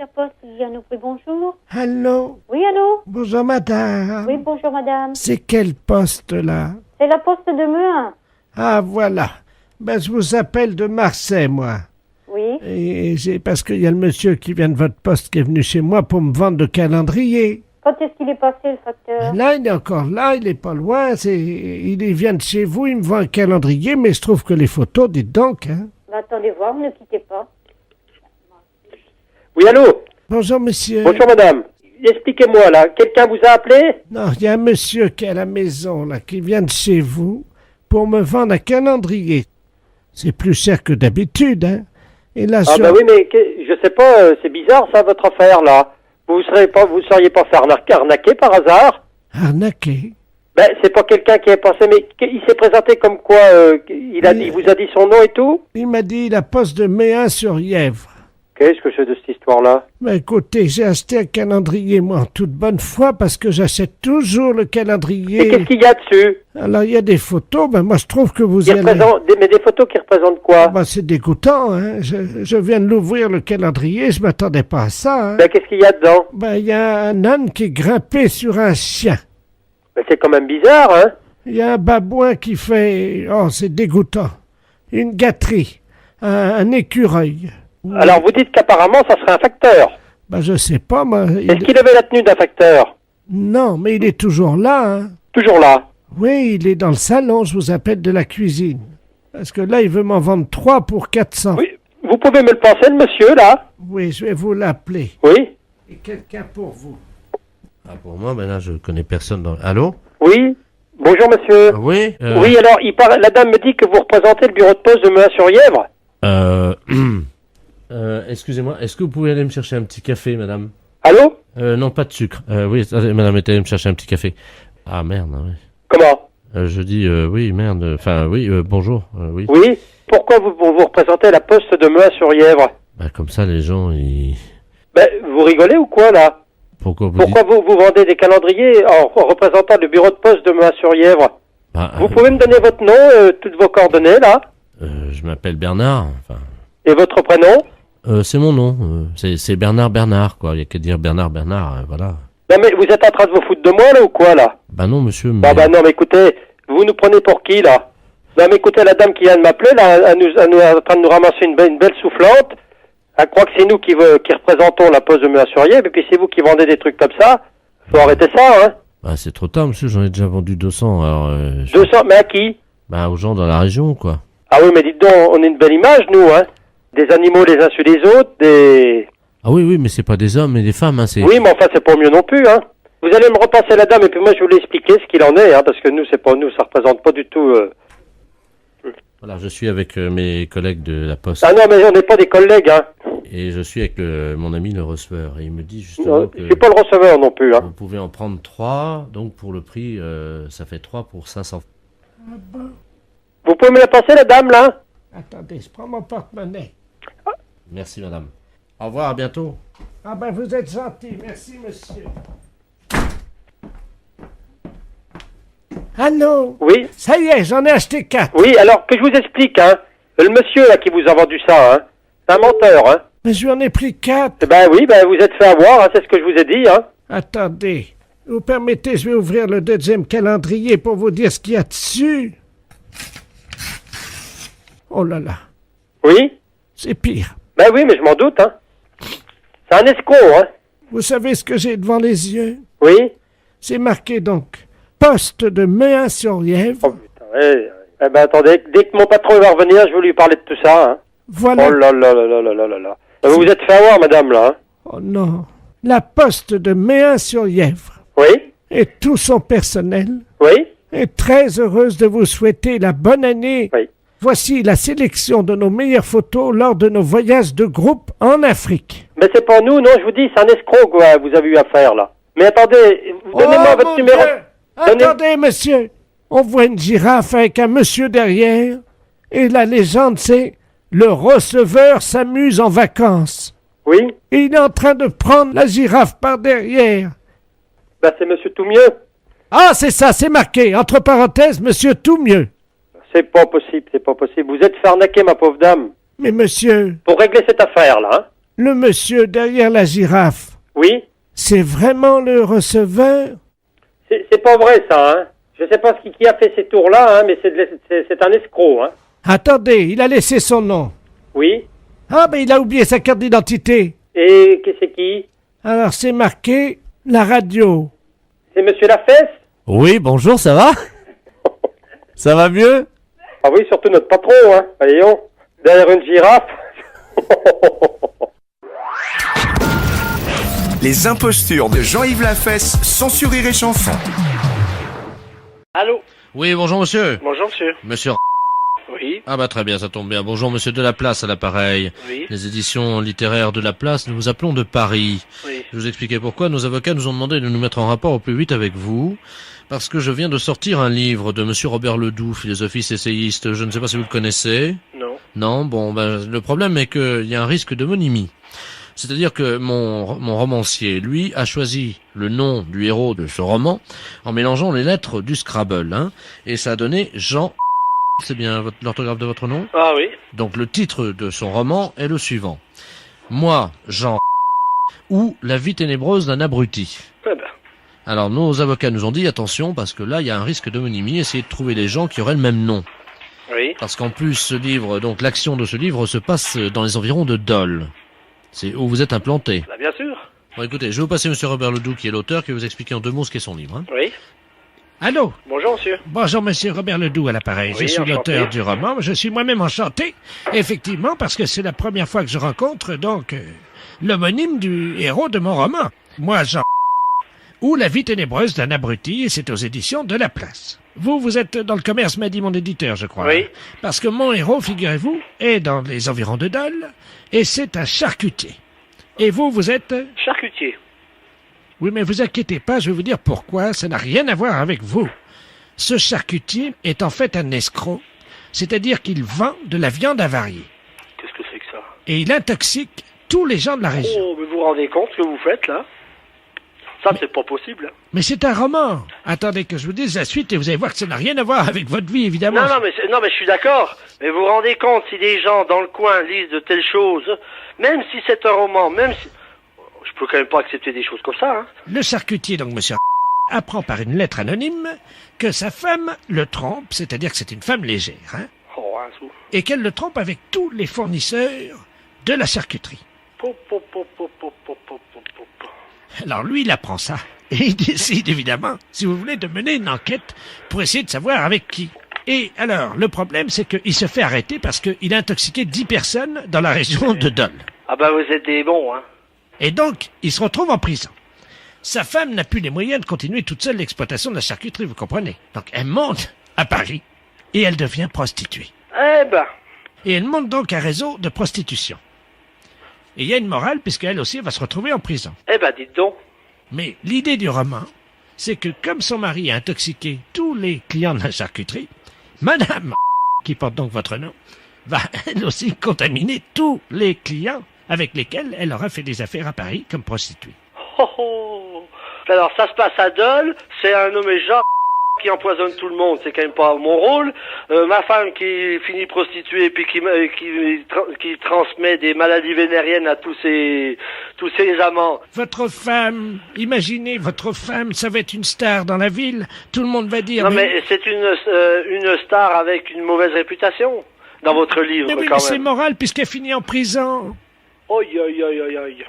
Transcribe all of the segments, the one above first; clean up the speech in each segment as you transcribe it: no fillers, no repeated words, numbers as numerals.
la poste, Liliane Aubry, bonjour. Allô? Oui, allô? Bonjour madame. Oui, bonjour madame. C'est quel poste là? C'est la poste de Meuin. Ah voilà. Ben je vous appelle de Marseille moi. Oui. Et c'est parce qu'il y a le monsieur qui vient de votre poste qui est venu chez moi pour me vendre le calendrier. Quand est-ce qu'il est passé, le facteur? Là, il est encore là, il est pas loin. Il vient de chez vous, il me vend un calendrier, mais je trouve que les photos, dites donc. Hein. Bah, attendez voir, ne quittez pas. Oui, allô? Bonjour monsieur. Bonjour, madame. Expliquez-moi, là. Quelqu'un vous a appelé? Non, il y a un monsieur qui est à la maison, là, qui vient de chez vous pour me vendre un calendrier. C'est plus cher que d'habitude, hein. Et là, Ah, bah oui, mais je sais pas, c'est bizarre, ça, votre affaire, là. Vous seriez pas fait arnaquer par hasard? Arnaqué. Ben, c'est pas quelqu'un qui est passé, mais il s'est présenté comme quoi, il vous a dit son nom et tout? Il m'a dit la poste de Méun-sur-Yèvre. Qu'est-ce que c'est de cette histoire-là? Mais écoutez, j'ai acheté un calendrier, moi, en toute bonne foi, parce que j'achète toujours le Et calendrier. qu'est-ce qu'il y a dessus? Alors, il y a des photos, ben moi, je trouve que vous allez... Mais des photos qui représentent quoi? Ben, c'est dégoûtant, hein. Je viens de l'ouvrir, le calendrier, je m'attendais pas à ça, hein. Ben, qu'est-ce qu'il y a dedans? Ben, il y a un âne qui est grimpé sur un chien. Ben, c'est quand même bizarre, hein? Il y a un babouin qui fait... Oh, c'est dégoûtant. Une gâterie. Un écureuil. Alors, vous dites qu'apparemment, ça serait un facteur. Ben, je sais pas, moi... Est-ce qu'il avait la tenue d'un facteur? Non, mais il est toujours là, hein. Toujours là. Oui, il est dans le salon, je vous appelle de la cuisine. Parce que là, il veut m'en vendre 3 pour 400. Oui. Vous pouvez me le passer, le monsieur, là? Oui, je vais vous l'appeler. Oui. Et quelqu'un pour vous. Ah, pour moi, ben là, je connais personne dans... Allô? Oui. Bonjour, monsieur. Oui? Oui, alors, la dame me dit que vous représentez le bureau de poste de Meuin-sur-Yèvre. Excusez-moi, est-ce que vous pouvez aller me chercher un petit café, madame? Allô? Non, pas de sucre. Oui, attendez, madame, allez me chercher un petit café. Ah, merde, oui. Comment? Je dis, oui, merde, enfin, oui, bonjour, oui. Oui. Pourquoi vous représentez la poste de Meuin-sur-Yèvre? Bah, comme ça, les gens, ils... Ben, vous rigolez ou quoi, là? Pourquoi vous Pourquoi dites... vous vendez des calendriers en représentant le bureau de poste de Meuin-sur-Yèvre? Bah, Vous pouvez me donner votre nom, toutes vos coordonnées, là? je m'appelle Bernard, enfin... Et votre prénom? C'est mon nom, c'est Bernard, quoi. Il y a qu'à dire Bernard, voilà. Non, mais vous êtes en train de vous foutre de moi, là, ou quoi, là? Bah non, monsieur, mais... Ah bah non, mais écoutez, vous nous prenez pour qui, là? Non, mais écoutez, la dame qui vient de m'appeler, là, elle est en train de nous ramasser une belle soufflante. Elle croit que c'est nous qui représentons la poste de Meuin-sur-Yèvre, et puis c'est vous qui vendez des trucs comme ça. Faut arrêter ça, hein? Bah, c'est trop tard, monsieur, j'en ai déjà vendu 200, alors... 200, mais à qui? Bah, aux gens dans la région, quoi. Ah oui, mais dites donc, on a une belle image, nous, hein? Des animaux les uns sur les autres, des... Ah oui, mais c'est pas des hommes, mais des femmes, hein, c'est... Oui, mais enfin, c'est pas mieux non plus, hein? Vous allez me repasser la dame, et puis moi, je vais vous l'expliquer ce qu'il en est, hein, parce que nous, c'est pas nous, ça représente pas du tout... Voilà, je suis avec mes collègues de la Poste. Ah non, mais on n'est pas des collègues, hein. Et je suis avec mon ami le receveur. Et il me dit justement Non, que je suis pas le receveur non plus, hein. vous pouvez en prendre 3, donc pour le prix, ça fait 3 pour 500. Vous pouvez me la passer, la dame, là? Attendez, je prends mon porte-monnaie. Merci, madame. Au revoir, à bientôt. Ah ben, vous êtes gentil. Merci, monsieur. Allô? Oui? Ça y est, j'en ai acheté 4. Oui, alors, que je vous explique, hein. Le monsieur, là, qui vous a vendu ça, hein, c'est un menteur, hein. Mais je lui en ai pris 4. Eh ben oui, ben vous êtes fait avoir, hein, c'est ce que je vous ai dit, hein. Attendez. Vous permettez, je vais ouvrir le deuxième calendrier pour vous dire ce qu'il y a dessus. Oh là là, Oui? c'est pire. Ben oui, mais je m'en doute, hein. C'est un escroc, hein. Vous savez ce que j'ai devant les yeux? Oui? C'est marqué donc poste de Méun-sur-Yèvre. Oh putain, eh ben attendez, dès que mon patron va revenir, je vais lui parler de tout ça, hein. Voilà. Oh là là là là là là là là. Vous vous êtes fait avoir, madame, là, hein. Oh non. La poste de Méun-sur-Yèvre Oui? et tout son personnel Oui? est très heureuse de vous souhaiter la bonne année. Oui. Voici la sélection de nos meilleures photos lors de nos voyages de groupe en Afrique. Mais c'est pas nous, non, je vous dis, c'est un escroc, quoi, vous avez eu affaire, là. Mais attendez, donnez-moi Oh, votre mon numéro. Dieu! Donnez- Attendez, monsieur. On voit une girafe avec un monsieur derrière. Et la légende, c'est « Le receveur s'amuse en vacances Oui? ». Et il est en train de prendre la girafe par derrière. Ben c'est monsieur tout mieux. Ah, c'est ça, c'est marqué. Entre parenthèses, monsieur tout mieux. C'est pas possible, c'est pas possible. Vous êtes fait arnaquer, ma pauvre dame. Mais monsieur, Pour régler cette affaire, là, hein. Le monsieur derrière la girafe, Oui. c'est vraiment le receveur? C'est pas vrai, ça, hein. Je sais pas qui a fait ces tours-là, hein, mais c'est un escroc, hein. Attendez, il a laissé son nom. Oui. Ah, ben il a oublié sa carte d'identité. Et c'est qui? Alors c'est marqué la radio. C'est Monsieur Lafesse? Oui, bonjour, ça va? Ça va mieux? Ah oui, surtout notre patron, hein. Voyons. Derrière une girafe. Les impostures de Jean-Yves Lafesse, sans sur Rire et Chanson. Allô? Oui, bonjour monsieur. Bonjour, monsieur. Monsieur... Oui, Ah bah très bien, ça tombe bien. Bonjour monsieur Delaplace à l'appareil. oui, Les éditions littéraires de la place, nous vous appelons de Paris. oui. Je vous expliquais pourquoi. Nos avocats nous ont demandé de nous mettre en rapport au plus vite avec vous, parce que je viens de sortir un livre de monsieur Robert Ledoux, philosophiste essayiste. Je ne sais pas si vous le connaissez. Non. Non, bon, ben, le problème est qu'il y a un risque d'homonymie. C'est-à-dire que mon romancier, lui, a choisi le nom du héros de ce roman en mélangeant les lettres du Scrabble, hein, et ça a donné Jean... C'est bien l'orthographe de votre nom? Ah oui. Donc le titre de son roman est le suivant. Moi, Jean... ou La vie ténébreuse d'un abruti. Eh ben. Alors nos avocats nous ont dit attention parce que là il y a un risque d'homonymie, essayez de trouver des gens qui auraient le même nom. Oui. Parce qu'en plus ce livre, donc l'action de ce livre se passe dans les environs de Dole. C'est où vous êtes implanté. Bah, bien sûr. Bon écoutez, je vais vous passer monsieur Robert Ledoux qui est l'auteur, qui va vous expliquer en 2 mots ce qu'est son livre. Hein. Oui. Allô? Bonjour, monsieur. Bonjour, monsieur Robert Ledoux à l'appareil. Oui, je suis enchanté. l'auteur du roman. Je suis moi-même enchanté, effectivement, parce que c'est la première fois que je rencontre, donc, l'homonyme du héros de mon roman. Moi, Jean... ou La vie ténébreuse d'un abruti, et c'est aux éditions de La Place. Vous êtes dans le commerce, m'a dit mon éditeur, je crois. Oui. Parce que mon héros, figurez-vous, est dans les environs de Dole, et c'est un charcutier. Et vous êtes... Charcutier. Oui, mais vous inquiétez pas, je vais vous dire pourquoi, ça n'a rien à voir avec vous. Ce charcutier est en fait un escroc, c'est-à-dire qu'il vend de la viande avariée. Qu'est-ce que c'est que ça? Et il intoxique tous les gens de la région. Oh, mais vous vous rendez compte ce que vous faites, là? Ça, c'est pas possible. Mais c'est un roman. Attendez que je vous dise la suite et vous allez voir que ça n'a rien à voir avec votre vie, évidemment. Non, non, mais je suis d'accord. Mais vous vous rendez compte si des gens dans le coin lisent de telles choses, même si c'est un roman, même si... Je peux quand même pas accepter des choses comme ça, hein. Le charcutier, donc monsieur apprend par une lettre anonyme que sa femme le trompe, c'est-à-dire que c'est une femme légère, hein, Oh, un sou. et qu'elle le trompe avec tous les fournisseurs de la charcuterie. Po, po, po, po, po, po, po, po, po. Alors lui, il apprend ça. Et il décide, évidemment, si vous voulez, de mener une enquête pour essayer de savoir avec qui. Et alors, le problème, c'est qu'il se fait arrêter parce qu'il a intoxiqué 10 personnes dans la région de Dole. Ah bah vous êtes des bons, hein. Et donc, il se retrouve en prison. Sa femme n'a plus les moyens de continuer toute seule l'exploitation de la charcuterie, vous comprenez. Donc, elle monte à Paris et elle devient prostituée. Eh ben. Et elle monte donc un réseau de prostitution. Et il y a une morale, puisqu'elle aussi va se retrouver en prison. Eh ben, dites donc. Mais l'idée du roman, c'est que comme son mari a intoxiqué tous les clients de la charcuterie, Madame, qui porte donc votre nom, va elle aussi contaminer tous les clients avec lesquels elle aura fait des affaires à Paris comme prostituée. Oh, oh. Alors, ça se passe à Dole, c'est un nommé Jean qui empoisonne tout le monde, c'est quand même pas mon rôle. Ma femme qui finit prostituée puis qui transmet des maladies vénériennes à tous ses amants. Votre femme, imaginez, votre femme, ça va être une star dans la ville, tout le monde va dire... Non mais c'est une star avec une mauvaise réputation dans votre livre Mais oui, quand mais c'est même. moral puisqu'elle finit en prison. Oi, oi, oi, oi, oi.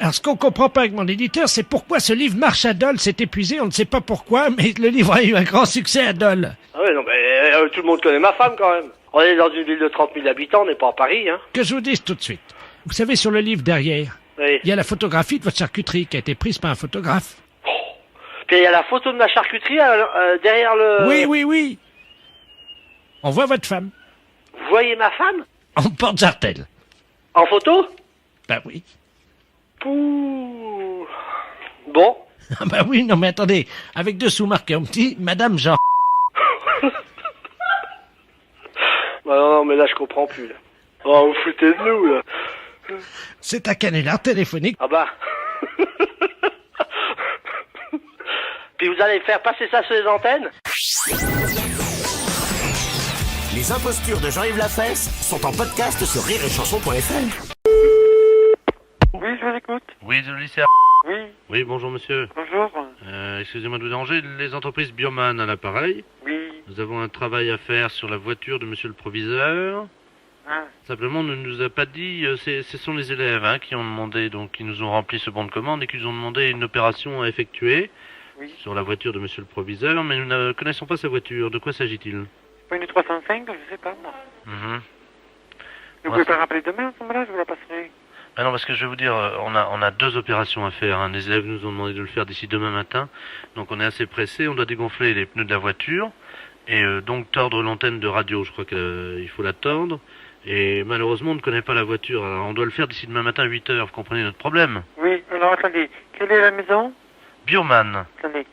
Alors, ce qu'on comprend pas avec mon éditeur, c'est pourquoi ce livre marche à Dole, c'est épuisé, on ne sait pas pourquoi, mais le livre a eu un grand succès à Dole. Ah ouais, non mais tout le monde connaît ma femme quand même. On est dans une ville de 30 000 habitants, on n'est pas à Paris, hein. Que je vous dise tout de suite. Vous savez, sur le livre derrière, Oui. il y a la photographie de votre charcuterie qui a été prise par un photographe. Puis il y a la photo de ma charcuterie derrière le... Oui, oui, oui. On voit votre femme. Vous voyez ma femme? En porte-jartel. En photo? Ben oui. Pouh. Bon. Ah ben oui, non mais attendez, avec dessous marqué en petit, Madame Jean. Bah non, mais là je comprends plus, là. Oh, vous foutez de nous, là. C'est un canular téléphonique. Ah bah. Puis vous allez faire passer ça sur les antennes? Les impostures de Jean-Yves Lafesse sont en podcast sur rireetchanson.fr. Oui, je vous écoute. Oui, de lycée. Oui, Oui, bonjour monsieur. bonjour. Excusez-moi de vous déranger, les entreprises Bioman à l'appareil. Oui. Nous avons un travail à faire sur la voiture de monsieur le proviseur. Ah, Simplement, on ne nous a pas dit, ce sont les élèves qui ont demandé, donc qui nous ont rempli ce bon de commande et qui nous ont demandé une opération à effectuer oui. sur la voiture de monsieur le proviseur, mais nous ne connaissons pas sa voiture. De quoi s'agit-il? Pas une 305, je sais pas, moi. Mhm. Vous Ouais, pouvez c'est- pas rappeler demain, à ce moment-là, je vous la passerai. Ah non, parce que je vais vous dire, on a deux opérations à faire. Les élèves nous ont demandé de le faire d'ici demain matin, donc on est assez pressé. On doit dégonfler les pneus de la voiture et donc tordre l'antenne de radio. Je crois qu'il faut la tordre. Et malheureusement, on ne connaît pas la voiture. Alors, on doit le faire d'ici demain matin à 8 heures. Vous comprenez notre problème? Oui, alors attendez. Quelle est la maison? Bioman. Attendez.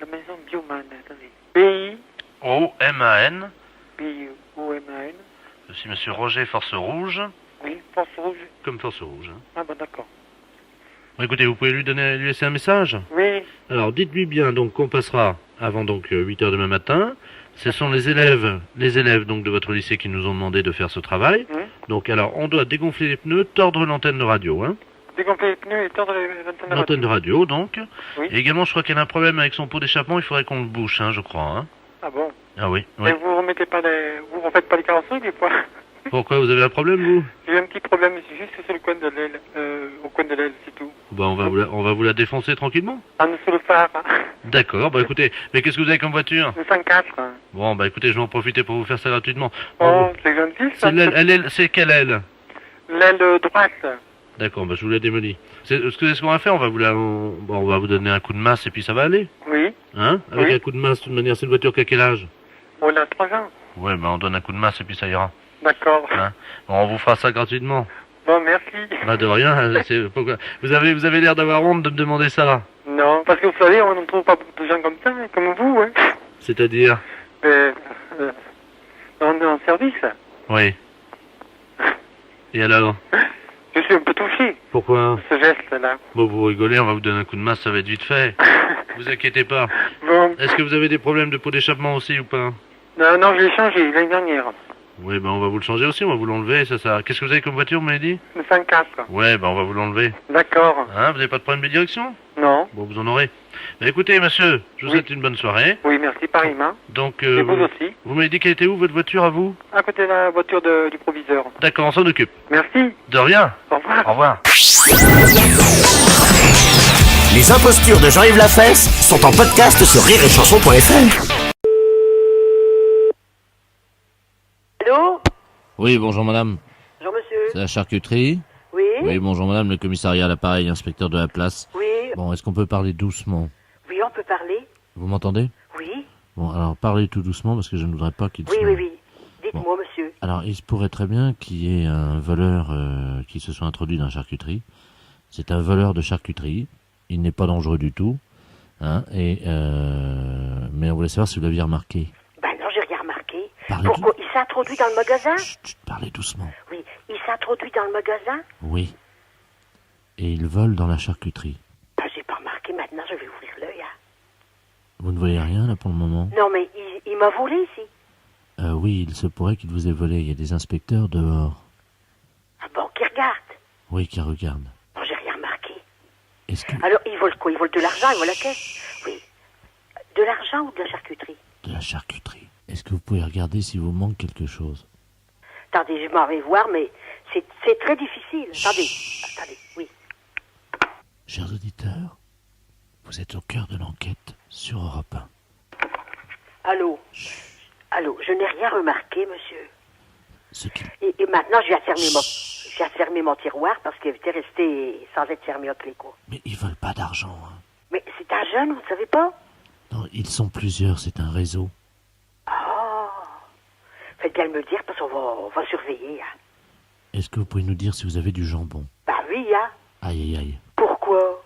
La maison Bioman, attendez. B-I, O-M-A-N. B-I-O-M-A-N. Je suis monsieur Roger Force Rouge, Oui, Force Rouge. comme Force Rouge. Ah bon, d'accord. Bon, écoutez, vous pouvez lui laisser un message? Oui, Alors, dites-lui bien donc qu'on passera avant donc 8 heures demain matin. Ce sont les élèves donc de votre lycée qui nous ont demandé de faire ce travail. oui. Donc, alors, on doit dégonfler les pneus, tordre l'antenne de radio, Dégonfler les pneus et tordre les antennes de L'antenne de radio, donc. Oui. Et également, je crois qu'il y a un problème avec son pot d'échappement. Il faudrait qu'on le bouche, je crois. Ah bon. Ah oui. Oui. Et vous remettez pas les... Vous refaites pas les carrosseries, des fois? Pourquoi vous avez un problème, vous? J'ai un petit problème, c'est juste sur le coin de l'aile. Au coin de l'aile, c'est tout. Bah, on va vous la défoncer tranquillement. En dessous le phare. D'accord. Bah, écoutez, mais qu'est-ce que vous avez comme voiture? Le 104. Bon, bah, écoutez, je vais en profiter pour vous faire ça gratuitement. Oh, c'est gentil, ça. C'est l'aile, c'est quelle aile? L'aile droite. D'accord, bah, je vous la démolis. Ce qu'on va faire, on va vous donner un coup de masse et puis ça va aller. Oui. Avec Oui. un coup de masse, de toute manière, c'est une voiture qui a quel âge? On a 3 ans. Ouais, bah, on donne un coup de masse et puis ça ira. D'accord. Bon, on vous fera ça gratuitement. Bon, merci. Bah, de rien, pourquoi? Vous avez l'air d'avoir honte de me demander ça. Non, parce que vous savez, on ne trouve pas beaucoup de gens comme ça, hein, comme vous, hein. C'est-à-dire? Euh, on est en service. Oui. Et alors? Je suis un peu touché, Pourquoi? ce geste-là. Bon, vous rigolez, on va vous donner un coup de masse, ça va être vite fait. Vous inquiétez pas. Bon, Est-ce que vous avez des problèmes de pot d'échappement aussi ou pas? non, je l'ai changé l'année dernière. Oui, bah, on va vous le changer aussi, on va vous l'enlever, ça. Qu'est-ce que vous avez comme voiture, vous m'avez dit? Le 104. Ouais, bah, on va vous l'enlever. D'accord. Vous n'avez pas de problème de direction? Non. Bon, vous en aurez. Bah, écoutez, monsieur, je vous Oui. souhaite une bonne soirée. Oui, merci, pareillement. Donc, Et vous aussi. vous m'avez dit qu'elle était où, votre voiture, à vous? À côté de la voiture du proviseur. D'accord, on s'en occupe. Merci. De rien. Au revoir. Au revoir. Les impostures de Jean-Yves Lafesse sont en podcast sur rireetchanson.fr. Allô? Oui, bonjour madame. Bonjour monsieur. C'est la charcuterie? Oui? Oui, bonjour madame, le commissariat à l'appareil, inspecteur de la place. Oui? Bon, est-ce qu'on peut parler doucement? Oui, on peut parler? Vous m'entendez? Oui? Bon, alors parlez tout doucement parce que je ne voudrais pas qu'il Oui, se... oui, oui. Dites-moi monsieur. Alors, il se pourrait très bien qu'il y ait un voleur qui se soit introduit dans la charcuterie. C'est un voleur de charcuterie. Il n'est pas dangereux du tout. Mais on voulait savoir si vous l'aviez remarqué. Ben non, j'ai rien remarqué. Parlez Pourquoi? Il s'est introduit dans le magasin? Chut, parlez doucement. Oui. Il s'est introduit dans le magasin? Oui. Et il vole dans la charcuterie. Ben, j'ai pas remarqué. Maintenant, je vais ouvrir l'œil. Hein. Vous ne voyez rien là pour le moment? Non, mais il m'a volé ici. Oui, il se pourrait qu'il vous ait volé. Il y a des inspecteurs dehors. Ah bon, qui regarde? Oui, qui regardent. Non, j'ai rien remarqué. Est-ce que... Alors, il vole quoi? Il vole de l'argent, il vole la caisse? Oui. De l'argent ou de la charcuterie? De la charcuterie. Est-ce que vous pouvez regarder si vous manque quelque chose? Attendez, je m'en vais voir, mais c'est très difficile. Attendez, oui. Chers auditeurs, vous êtes au cœur de l'enquête sur Europe 1. Allô? Allô, je n'ai rien remarqué, monsieur. Ce qui... Et maintenant, je vais fermer mon tiroir parce qu'il était resté sans être fermé à clé, quoi. Mais ils veulent pas d'argent, Mais c'est un jeune, vous ne savez pas? Non, ils sont plusieurs, c'est un réseau. Oh! Faites bien me dire parce qu'on va surveiller, hein. Est-ce que vous pouvez nous dire si vous avez du jambon? Bah oui, hein. Aïe, aïe, aïe. Pourquoi?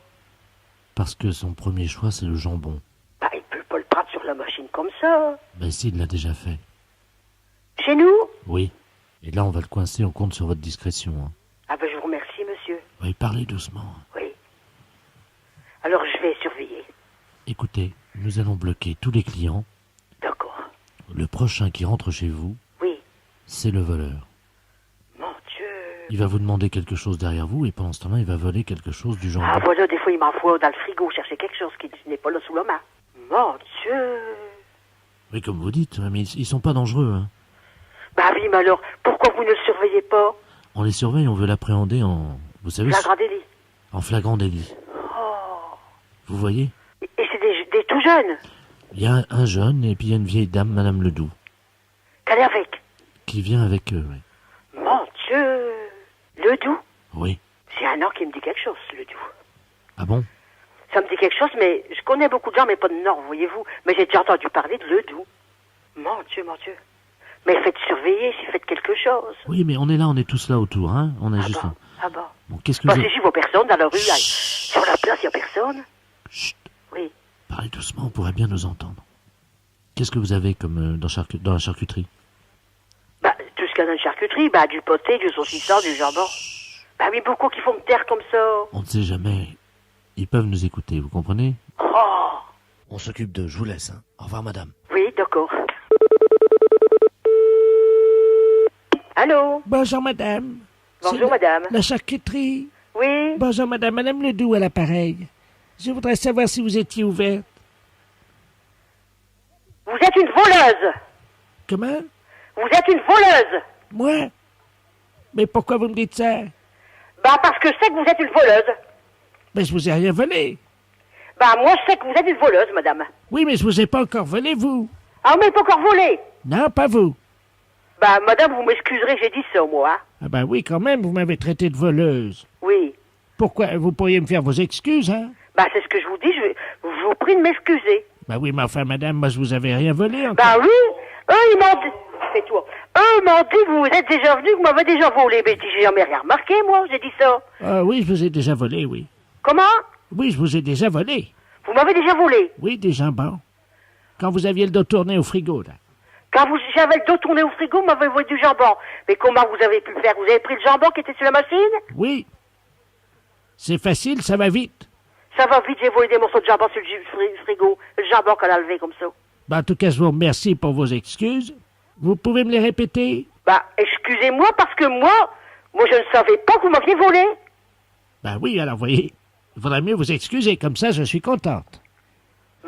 Parce que son premier choix, c'est le jambon. Bah, il peut pas le prendre sur la machine comme ça. Ben si, il l'a déjà fait. Chez nous? Oui. Et là, on va le coincer, on compte sur votre discrétion. Ah ben, je vous remercie, monsieur. Oui, parlez doucement. Oui. Alors, je vais surveiller. Écoutez, nous allons bloquer tous les clients. D'accord. Le prochain qui rentre chez vous, Oui. c'est le voleur. Mon Dieu. Il va vous demander quelque chose derrière vous et pendant ce temps-là, il va voler quelque chose du genre. Ah, voilà, des fois, il m'envoie dans le frigo chercher quelque chose qui n'est pas là sous la main. Mon Dieu! Oui, comme vous dites, mais ils sont pas dangereux. Hein. Bah oui, mais alors, pourquoi vous ne le surveillez pas? On les surveille, on veut l'appréhender en... Vous savez, Flagrant délit. en flagrant délit. Oh. Vous voyez? Et c'est des tout jeunes. Il y a un jeune et puis il y a une vieille dame, Madame Ledoux, Qu'elle est avec. qui vient avec eux. Oui. Mon Dieu! Ledoux? Oui. C'est un nom qui me dit quelque chose, Ledoux. Ah bon? Ça me dit quelque chose, mais je connais beaucoup de gens, mais pas de nom, voyez-vous. Mais j'ai déjà entendu parler de Ledoux. Mon Dieu, mon Dieu. Mais faites surveiller si faites quelque chose. Oui, mais on est là, on est tous là autour, hein? On est juste bon? là. Ah bon? Bon, qu'est-ce que Bah, vous... si j'y vois personne dans la rue, sur la place, il n'y a personne. Chut, Oui. parlez doucement, on pourrait bien nous entendre. Qu'est-ce que vous avez comme dans la charcuterie? Bah, tout ce qu'il y a dans une charcuterie, bah, du poté, du saucisson, du jambon. Bah oui, beaucoup qui font me taire comme ça. On ne sait jamais. Ils peuvent nous écouter, vous comprenez? Oh! On s'occupe d'eux, je vous laisse. Hein. Au revoir, madame. Oui, d'accord. Allô? Bonjour, madame. Bonjour, madame. La charcuterie. Oui? Bonjour, madame. Madame Ledoux à l'appareil. Je voudrais savoir si vous étiez ouverte. Vous êtes une voleuse! Comment? Vous êtes une voleuse! Moi? Mais pourquoi vous me dites ça? Bah, parce que je sais que vous êtes une voleuse. Mais je vous ai rien volé. Bah, moi, je sais que vous êtes une voleuse, madame. Oui, mais je vous ai pas encore volé, vous. Ah, mais pas encore volé. Non, pas vous. Bah, madame, vous m'excuserez, j'ai dit ça, moi. Hein? Ah ben oui, quand même, vous m'avez traité de voleuse. Oui. Pourquoi? Vous pourriez me faire vos excuses, hein? Bah, c'est ce que je vous dis, je vous prie de m'excuser. Ben oui, mais enfin, madame, moi, je vous avais rien volé encore. Bah oui, eux, ils m'ont dit... Fais-toi. Eux m'ont dit que vous êtes déjà venu, que vous m'avez déjà volé. Mais j'ai jamais rien remarqué, moi, j'ai dit ça. Ah oui, je vous ai déjà volé, oui. Comment? Oui, je vous ai déjà volé. Vous m'avez déjà volé. Oui, des jambons. Quand vous aviez le dos tourné au frigo, là. Quand j'avais le dos tourné au frigo, vous m'avez volé du jambon. Mais comment vous avez pu le faire? Vous avez pris le jambon qui était sur la machine? Oui. C'est facile, ça va vite. Ça va vite, j'ai volé des morceaux de jambon sur le frigo. Le jambon qu'elle a levé comme ça. Ben, en tout cas, je vous remercie pour vos excuses. Vous pouvez me les répéter? Bah, excusez-moi, parce que moi, je ne savais pas que vous m'aviez volé. Ben oui, alors, voyez, il faudrait mieux vous excuser, comme ça, je suis contente.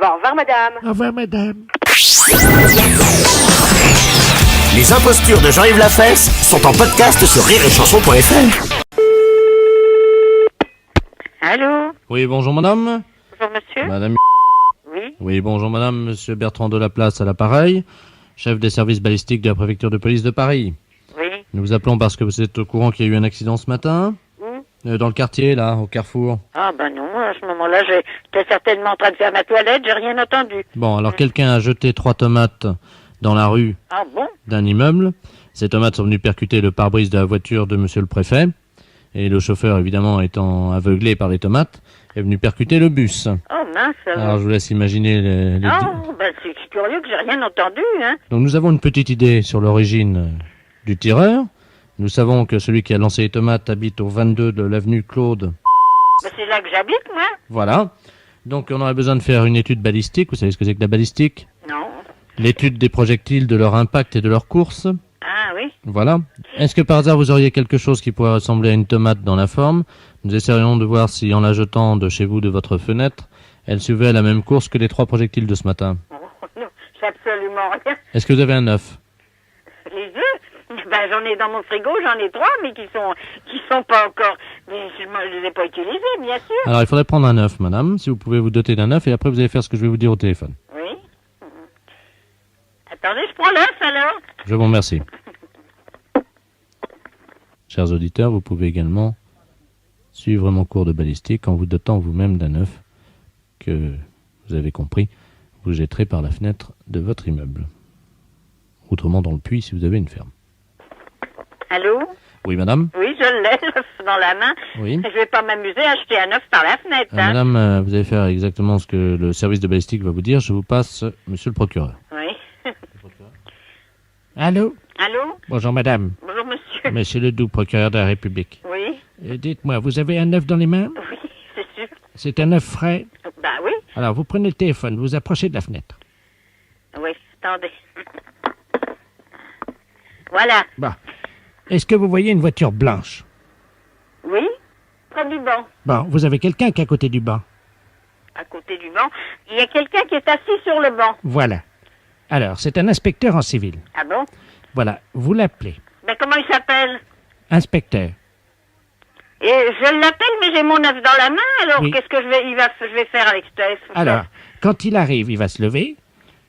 Bon, au revoir, madame. Au revoir, madame. Les impostures de Jean-Yves Lafesse sont en podcast sur rireetchanson.fr. Allô? Oui, bonjour, madame. Bonjour, monsieur. Madame... Oui? Oui, bonjour, madame. Monsieur Bertrand Delaplace à l'appareil, chef des services balistiques de la préfecture de police de Paris. Oui? Nous vous appelons parce que vous êtes au courant qu'il y a eu un accident ce matin dans le quartier, là, au Carrefour. Ah ben non, à ce moment-là, j'étais certainement en train de faire ma toilette, j'ai rien entendu. Bon, alors quelqu'un a jeté 3 tomates dans la rue Ah bon? d'un immeuble. Ces tomates sont venues percuter le pare-brise de la voiture de monsieur le préfet. Et le chauffeur, évidemment, étant aveuglé par les tomates, est venu percuter le bus. Oh mince. Alors je vous laisse imaginer les... Oh, ben c'est curieux que j'ai rien entendu, hein. Donc nous avons une petite idée sur l'origine du tireur. Nous savons que celui qui a lancé les tomates habite au 22 de l'avenue Claude. Ben, c'est là que j'habite, moi. Voilà. Donc on aurait besoin de faire une étude balistique. Vous savez ce que c'est que la balistique? Non. L'étude des projectiles, de leur impact et de leur course. Ah oui. Voilà. Est-ce que par hasard vous auriez quelque chose qui pourrait ressembler à une tomate dans la forme? Nous essaierions de voir si en la jetant de chez vous de votre fenêtre, elle suivait la même course que les 3 projectiles de ce matin. Oh, non, j'ai absolument rien. Est-ce que vous avez un œuf? Les œufs? Ben j'en ai dans mon frigo, j'en ai 3, mais qui sont pas encore... Mais je les ai pas utilisés, bien sûr. Alors il faudrait prendre un œuf, madame, si vous pouvez vous doter d'un œuf, et après vous allez faire ce que je vais vous dire au téléphone. Oui. Attendez, je prends l'œuf alors. Je vous remercie. Chers auditeurs, vous pouvez également suivre mon cours de balistique en vous dotant vous-même d'un œuf que, vous avez compris, vous jetterez par la fenêtre de votre immeuble. Autrement dans le puits si vous avez une ferme. Allô? Oui, madame? Oui, je l'ai, l'œuf dans la main. Oui. Je vais pas m'amuser à acheter un œuf par la fenêtre, hein. Madame, vous allez faire exactement ce que le service de balistique va vous dire. Je vous passe monsieur le procureur. Oui. Allô? Allô? Bonjour, madame. Bonjour, monsieur. Monsieur Ledoux, procureur de la République. Oui? Dites-moi, vous avez un œuf dans les mains? Oui, c'est sûr. C'est un œuf frais? Bah oui. Alors, vous prenez le téléphone, vous approchez de la fenêtre. Oui, attendez. Voilà. Bah. Est-ce que vous voyez une voiture blanche? près du banc. Bon, vous avez quelqu'un qui est à côté du banc. À côté du banc, il y a quelqu'un qui est assis sur le banc. Voilà. Alors, c'est un inspecteur en civil. Ah bon? Voilà, vous l'appelez. Ben comment il s'appelle? Inspecteur. Et je l'appelle, mais j'ai mon œuf dans la main, alors Oui. qu'est-ce que je vais faire avec ce œuf? Alors, quand il arrive, il va se lever,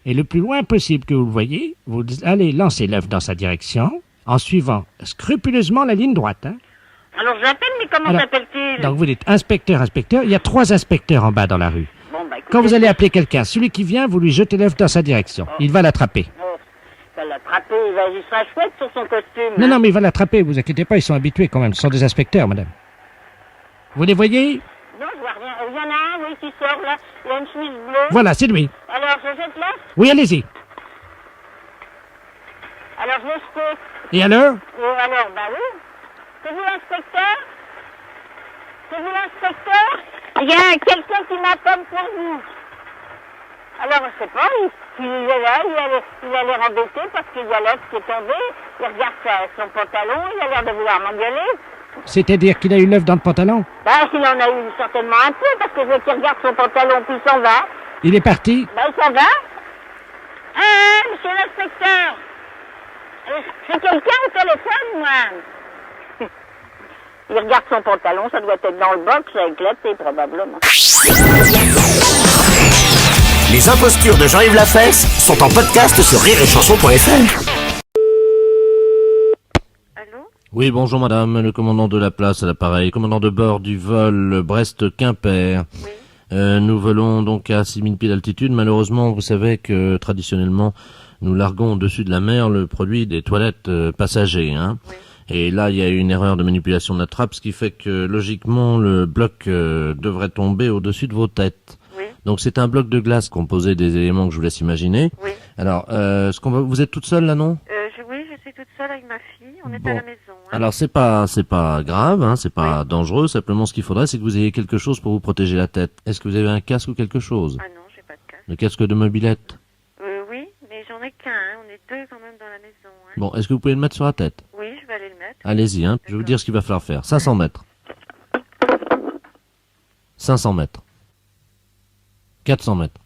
et le plus loin possible que vous le voyez, vous allez lancer l'œuf dans sa direction, en suivant scrupuleusement la ligne droite. Hein. Alors je l'appelle, mais comment Alors, s'appelle-t-il? Donc vous dites inspecteur, inspecteur, il y a 3 inspecteurs en bas dans la rue. Bon, bah, écoutez, Quand vous allez appeler quelqu'un, celui qui vient, vous lui jetez l'œuf dans sa direction. Il va l'attraper. il va l'attraper, il sera chouette sur son costume. Non, hein. non, mais il va l'attraper, vous inquiétez pas, ils sont habitués quand même, ce sont des inspecteurs, madame. Vous les voyez? Non, je vois rien. Il y en a un, oui, qui sort là. Il a une chemise bleue. Voilà, c'est lui. Alors, je jette l'œuf. Oui, allez-y. Alors, je le jeté. Et alors? Alors, bah oui. C'est vous l'inspecteur? C'est vous l'inspecteur? Il y a quelqu'un qui m'appelle pour vous. Alors, je sais pas, il est là, il a l'air embêté parce qu'il y a l'œuf qui est tombé. Il regarde son pantalon, il a l'air de vouloir m'engueuler. C'est-à-dire qu'il a eu l'œuf dans le pantalon? Bah, il en a eu certainement un peu parce que je vois qu'il regarde son pantalon puis il s'en va. Il est parti? Bah, il s'en va. Ah, monsieur l'inspecteur. C'est quelqu'un au téléphone, moi. Il regarde son pantalon, ça doit être dans le box, ça a éclaté probablement. Les impostures de Jean-Yves Lafesse sont en podcast sur rireetchanson.fr. Oui, bonjour madame, le commandant de la place à l'appareil, commandant de bord du vol Brest-Quimper. Nous volons donc à 6000 pieds d'altitude. Malheureusement, vous savez que traditionnellement, nous larguons au-dessus de la mer le produit des toilettes passagers. Hein. Et là, il y a eu une erreur de manipulation de la trappe, ce qui fait que logiquement, le bloc devrait tomber au-dessus de vos têtes. Donc c'est un bloc de glace composé des éléments que je vous laisse imaginer. Alors, vous êtes toute seule là, non? Oui, je suis toute seule avec ma fille. On est Bon. à la maison. Hein. Alors c'est pas grave, hein, c'est pas dangereux. Simplement, ce qu'il faudrait, c'est que vous ayez quelque chose pour vous protéger la tête. Est-ce que vous avez un casque ou quelque chose? Ah non, j'ai pas de casque. Le casque de mobilette. Oui, mais j'en ai qu'un. Hein. On est 2 quand même dans la maison. Hein. Bon, est-ce que vous pouvez le mettre sur la tête? Oui, je vais aller le mettre. Allez-y, hein. Je vais vous dire ce qu'il va falloir faire. 500 mètres. 500 mètres. 400 mètres.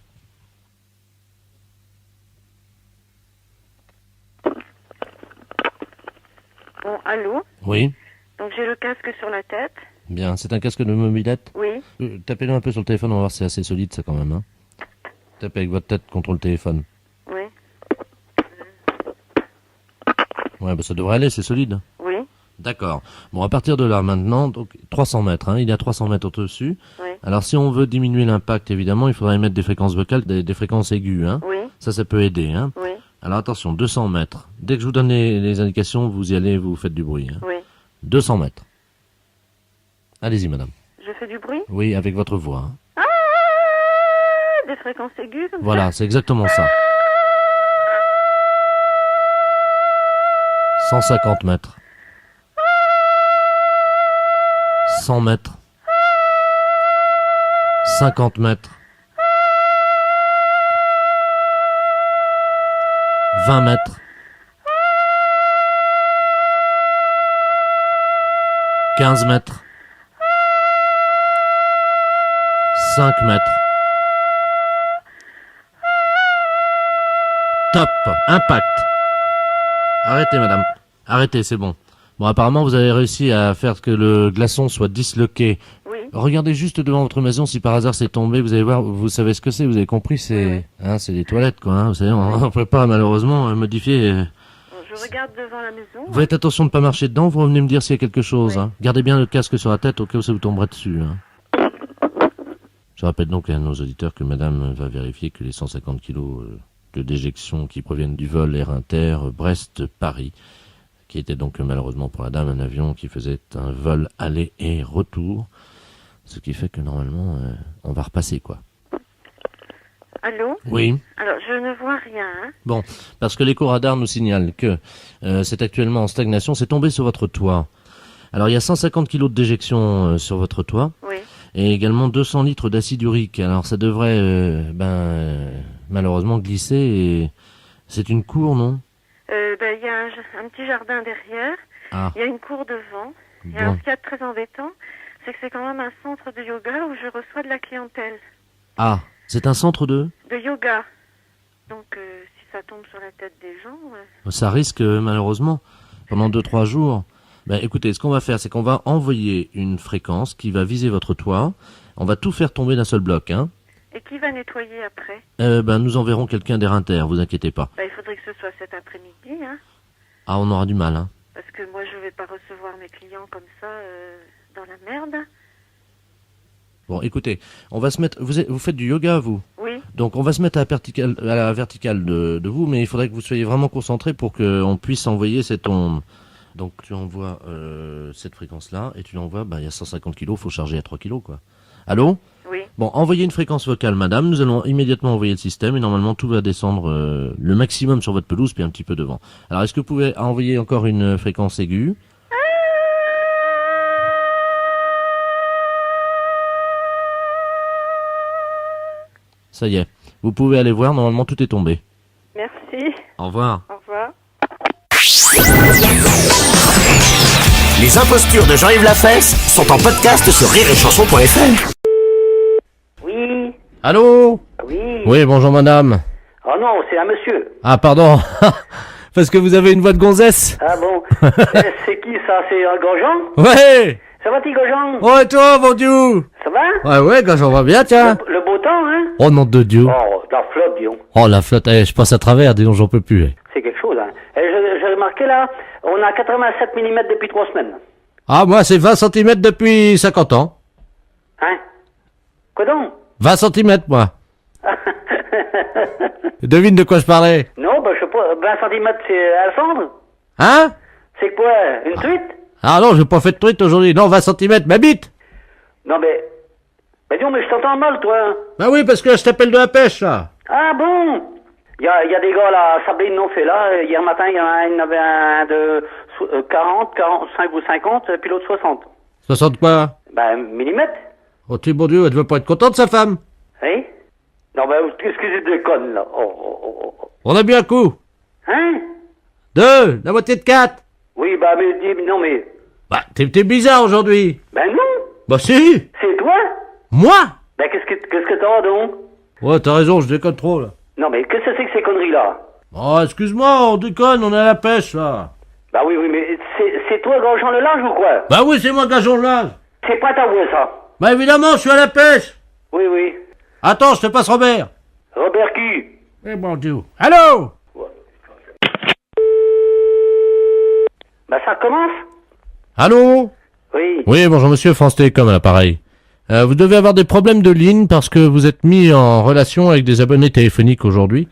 Bon, allô? Oui. Donc j'ai le casque sur la tête. Bien, c'est un casque de mobilette? Oui. Tapez-le un peu sur le téléphone, on va voir si c'est assez solide ça quand même. Hein. Tapez avec votre tête contre le téléphone. Oui. Ouais, bah ça devrait aller, c'est solide. Oui. D'accord. Bon, à partir de là maintenant, donc 300 mètres, hein, il y a 300 mètres au-dessus. Oui. Alors si on veut diminuer l'impact, évidemment, il faudrait mettre des fréquences vocales, des fréquences aiguës. Hein. Oui. Ça peut aider. Hein. Oui. Alors attention, 200 mètres. Dès que je vous donne les indications, vous y allez, vous faites du bruit. Hein. Oui. 200 mètres. Allez-y, madame. Je fais du bruit? Oui, avec votre voix. Hein. Ah, des fréquences aiguës comme Voilà, c'est exactement ça. 150 mètres. 100 mètres. 50 mètres. 20 mètres. 15 mètres. 5 mètres. Top. Impact. Arrêtez, madame. Arrêtez, c'est bon. Bon, apparemment, vous avez réussi à faire que le glaçon soit disloqué. Oui. Regardez juste devant votre maison si par hasard c'est tombé. Vous allez voir, vous savez ce que c'est, vous avez compris, c'est c'est des toilettes, quoi. Hein, vous savez, on peut pas malheureusement modifier. Je regarde devant la maison. Vous faites attention de pas marcher dedans, vous revenez me dire s'il y a quelque chose. Hein. Gardez bien le casque sur la tête au cas où ça vous tomberait dessus. Hein. Je rappelle donc à nos auditeurs que madame va vérifier que les 150 kilos de déjection qui proviennent du vol Air Inter Brest-Paris, qui était donc malheureusement pour la dame un avion qui faisait un vol aller et retour, ce qui fait que normalement on va repasser, quoi. Allô? Oui. Alors, je ne vois rien. Hein. Bon, parce que l'éco-radar nous signale que c'est actuellement en stagnation, c'est tombé sur votre toit. Alors il y a 150 kilos de déjection sur votre toit. Oui. Et également 200 litres d'acide urique. Alors ça devrait malheureusement glisser et c'est une cour, non? Il y a un petit jardin derrière. Ah. Il y a une cour devant. Il y a Bon. un sciat très embêtant. c'est que c'est quand même un centre de yoga où je reçois de la clientèle. Ah, c'est un centre de... De yoga. Donc, si ça tombe sur la tête des gens... Ça risque, malheureusement, pendant 2-3 jours. Ben, écoutez, ce qu'on va faire, c'est qu'on va envoyer une fréquence qui va viser votre toit. On va tout faire tomber d'un seul bloc, hein. Et qui va nettoyer après? Nous enverrons quelqu'un d'Erinter, vous inquiétez pas. Il faudrait que ce soit cet après-midi, hein. Ah, on aura du mal, hein. Parce que moi, je vais pas recevoir mes clients comme ça, dans la merde. Bon, écoutez, on va se mettre... Vous faites du yoga, vous? Oui. Donc, on va se mettre à la verticale de vous, mais il faudrait que vous soyez vraiment concentrés pour qu'on puisse envoyer cette onde. Donc, tu envoies cette fréquence-là, et tu l'envoies, il y a 150 kilos, faut charger à 3 kilos, quoi. Allô? Oui. Bon, envoyez une fréquence vocale, madame. Nous allons immédiatement envoyer le système, et normalement, tout va descendre le maximum sur votre pelouse, puis un petit peu devant. Alors, est-ce que vous pouvez envoyer encore une fréquence aiguë? Ça y est. Vous pouvez aller voir, normalement, tout est tombé. Merci. Au revoir. Au revoir. Les impostures de Jean-Yves Lafesse sont en podcast sur rireetchanson.fr. Oui. Allô? Oui. Oui, bonjour madame. Oh non, c'est un monsieur. Ah, pardon. Parce que vous avez une voix de gonzesse. Ah bon. C'est qui ça? C'est un Grosjean? Ouais. Ça va, petit Grosjean? Oh, et toi, mon Dieu? Ça va? Ouais, Grosjean va bien, tiens. Le beau temps, hein? Oh, nom de Dieu. Oh, la flotte, disons. Oh, la flotte, je passe à travers, dis donc, j'en peux plus. C'est quelque chose, hein. J'ai remarqué là, on a 87 mm depuis 3 semaines. Ah, moi, c'est 20 cm depuis 50 ans. Hein? Quoi donc? 20 cm, moi. Devine de quoi je parlais. Non, je sais pas, 20 cm c'est Alexandre? Hein? C'est quoi, une truite? Ah non, j'ai pas fait de truite aujourd'hui. Non, 20 cm, ma bite. Non, dis donc, mais je t'entends mal, toi. Bah oui, parce que je t'appelle de la pêche, là. Ah bon? Il y a des gars là, Sabine non fait là, hier matin il y en avait un de 40, 45 ou 50, puis l'autre 60. 60 quoi? Millimètres. Oh, tu bon Dieu, elle devait pas être contente, sa femme. Oui? Non, qu'est-ce que je déconne là? Oh. On a bu un coup. Hein? 2, la moitié de 4. Oui, non mais... T'es bizarre aujourd'hui. Non. Si. C'est toi? Moi? Qu'est-ce que t'as donc? Ouais, t'as raison, je déconne trop, là. Non, mais qu'est-ce que c'est que ces conneries-là? Oh, excuse-moi, on déconne, on est à la pêche, là. Oui, mais c'est toi, Grosjean le Large ou quoi? Oui, c'est moi, Gageon le Large. C'est pas ta voix, ça. Évidemment, je suis à la pêche. Oui. Attends, je te passe Robert. Robert qui? Eh bon Dieu. Allô? Ça commence? Allô? Oui. Oui, bonjour monsieur, France Télécom à l'appareil. Vous devez avoir des problèmes de ligne parce que vous êtes mis en relation avec des abonnés téléphoniques aujourd'hui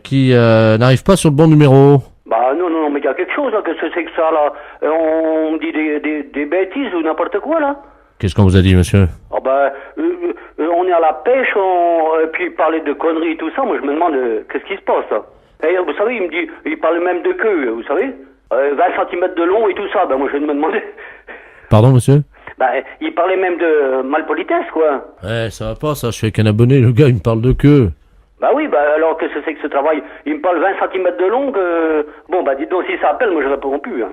qui n'arrivent pas sur le bon numéro. Non, mais il y a quelque chose, là. Qu'est-ce que c'est que ça, là? On dit des bêtises ou n'importe quoi, là? Qu'est-ce qu'on vous a dit, monsieur? On est à la pêche, puis parler de conneries et tout ça, moi je me demande qu'est-ce qui se passe, là? Et vous savez, il parle même de queue, vous savez? 20 cm de long et tout ça, moi je me demandais... Pardon, monsieur? Il parlait même de malpolitesse, quoi. Ça va pas, ça, je suis avec un abonné, le gars, il me parle de queue. Alors qu'est-ce que c'est que ce travail? Il me parle 20 cm de long, dites donc, si ça appelle, moi je réponds plus, hein.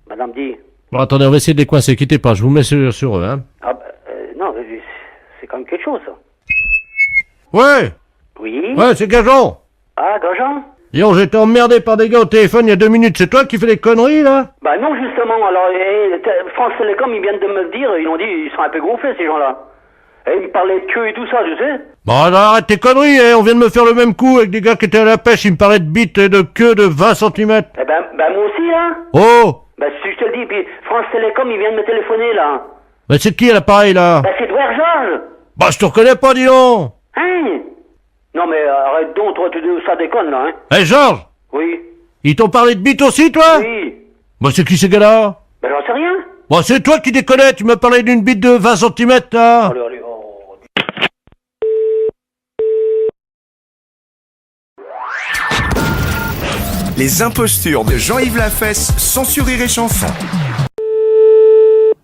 Madame dit... Bon, attendez, on va essayer de les coincer, quittez pas, je vous mets sur eux, hein. Non, c'est quand même quelque chose, ça. Ouais! Oui? Ouais, c'est Gageon! Ah, Gageon? Yo, j'ai été emmerdé par des gars au téléphone il y a 2 minutes, c'est toi qui fais des conneries, là? Non, justement, alors, France Télécom, ils viennent de me le dire, ils ont dit, ils sont un peu gonflés, ces gens-là. Et ils me parlaient de queue et tout ça, tu sais. Bon, alors arrête tes conneries, on vient de me faire le même coup avec des gars qui étaient à la pêche, ils me parlaient de bites et de queue de 20 cm. Moi aussi, là. Oh! Si je te le dis, puis France Télécom, ils viennent me téléphoner, là. C'est qui à l'appareil, là? C'est Edouard Georges. Je te reconnais pas, dis donc. Hein? Non, mais arrête donc, toi, ça déconne, là, hein. Hé, Georges? Oui. Ils t'ont parlé de bites aussi, toi? Oui. C'est qui ces gars-là? J'en sais rien. C'est toi qui déconnais, tu m'as parlé d'une bite de 20 cm, là. Allez. Les impostures de Jean-Yves Lafesse sont sur Rire et Chanson.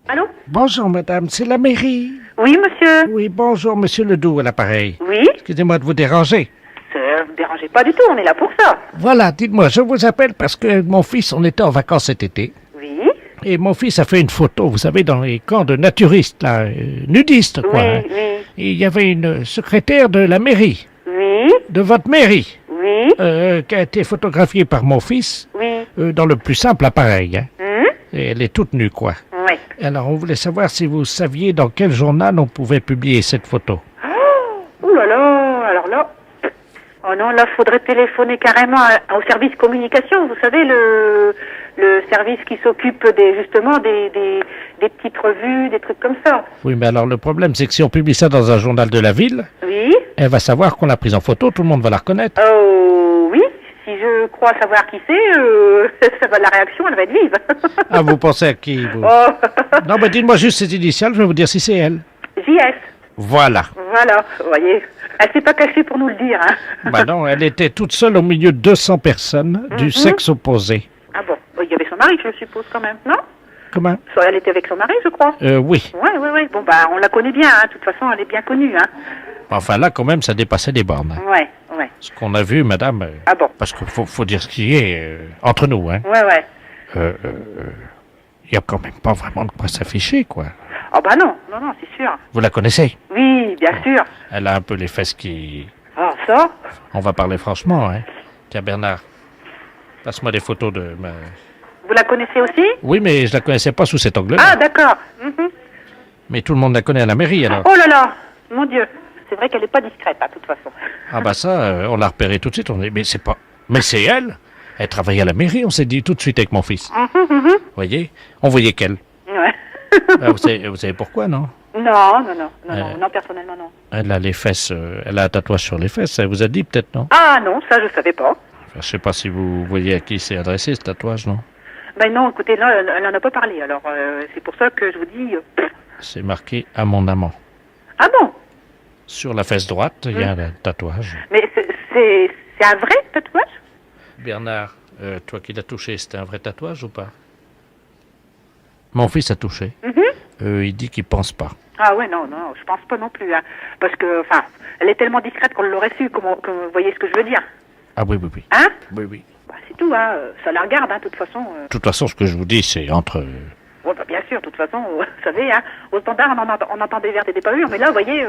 Allô? Bonjour, madame, c'est la mairie. Oui, monsieur. Oui, bonjour, monsieur Ledoux à l'appareil. Oui? Excusez-moi de vous déranger. Ne vous dérangez pas du tout, on est là pour ça. Voilà, dites-moi, je vous appelle parce que mon fils, on était en vacances cet été. Oui? Et mon fils a fait une photo, vous savez, dans les camps de naturistes, là, nudistes, quoi. hein. Oui. Et il y avait une secrétaire de la mairie, Oui. de votre mairie, Oui. qui a été photographiée par mon fils, Oui. dans le plus simple appareil. hein. Hum? Et elle est toute nue, quoi. Oui. Alors, on voulait savoir si vous saviez dans quel journal on pouvait publier cette photo. Ouh là là, alors là... Oh non, là, faudrait téléphoner carrément au service communication. Vous savez, le service qui s'occupe justement des petites revues, des trucs comme ça. Oui, mais alors le problème, c'est que si on publie ça dans un journal de la ville, Oui. elle va savoir qu'on l'a prise en photo, tout le monde va la reconnaître. Oh, oui. Si je crois savoir qui c'est, ça va, la réaction, elle va être vive. Ah, vous pensez à qui, vous? Oh. Non, mais dites-moi juste ses initiales, je vais vous dire si c'est elle. JS. Voilà. Voilà, vous voyez. Elle s'est pas cachée pour nous le dire, hein. Bah non, elle était toute seule au milieu de 200 personnes du sexe opposé. Ah bon, il y avait son mari, je suppose, quand même, non? Comment? Elle était avec son mari, je crois. Oui. Oui. Bon, bah, on la connaît bien, hein. De toute façon, elle est bien connue, hein. Enfin, là, quand même, ça dépassait les bornes. hein. Ouais. Ce qu'on a vu, madame... Ah bon? Parce qu'il faut dire ce qui est entre nous, hein. Ouais. Il y a quand même pas vraiment de quoi s'afficher, quoi. Ah bah non, c'est sûr. Vous la connaissez? Oui, bien sûr. Elle a un peu les fesses qui... Ah, ça? On va parler franchement, hein. Tiens, Bernard, passe-moi des photos de ma... Vous la connaissez aussi? Oui, mais je la connaissais pas sous cet angle-là. Ah, d'accord. Mhm. Mais tout le monde la connaît à la mairie, alors. Oh là là, mon Dieu. C'est vrai qu'elle est pas discrète, de toute façon. Ah bah ça, on l'a repéré tout de suite. On dit, mais c'est pas... Mais c'est elle. Elle travaille à la mairie, on s'est dit tout de suite avec mon fils. Vous voyez? On voyait qu'elle. Ouais. Ah, vous savez pourquoi, non? Non, personnellement, non. Elle a les fesses... elle a un tatouage sur les fesses, elle vous a dit peut-être, non? Ah non, ça, je savais pas. Enfin, je sais pas si vous voyez à qui c'est adressé, ce tatouage, non? Ben non, écoutez, là, elle en a pas parlé, alors c'est pour ça que je vous dis... C'est marqué « à mon amant Ah bon? ». Sur la fesse droite, il y a un tatouage. Mais c'est un vrai tatouage? Bernard, toi qui l'as touché, c'était un vrai tatouage ou pas? Mon fils a touché. Il dit qu'il pense pas. Ah ouais, non, je pense pas non plus, hein. Parce que, enfin, elle est tellement discrète qu'on l'aurait su, vous voyez ce que je veux dire? Ah oui. Hein? Oui. Bah, c'est tout, hein, ça la regarde, hein, de toute façon. De toute façon, ce que je vous dis, c'est entre... Ouais, bah, bien sûr, de toute façon, vous savez, hein, au standard, on entend des vertes et des pas mûres, mais là, vous voyez,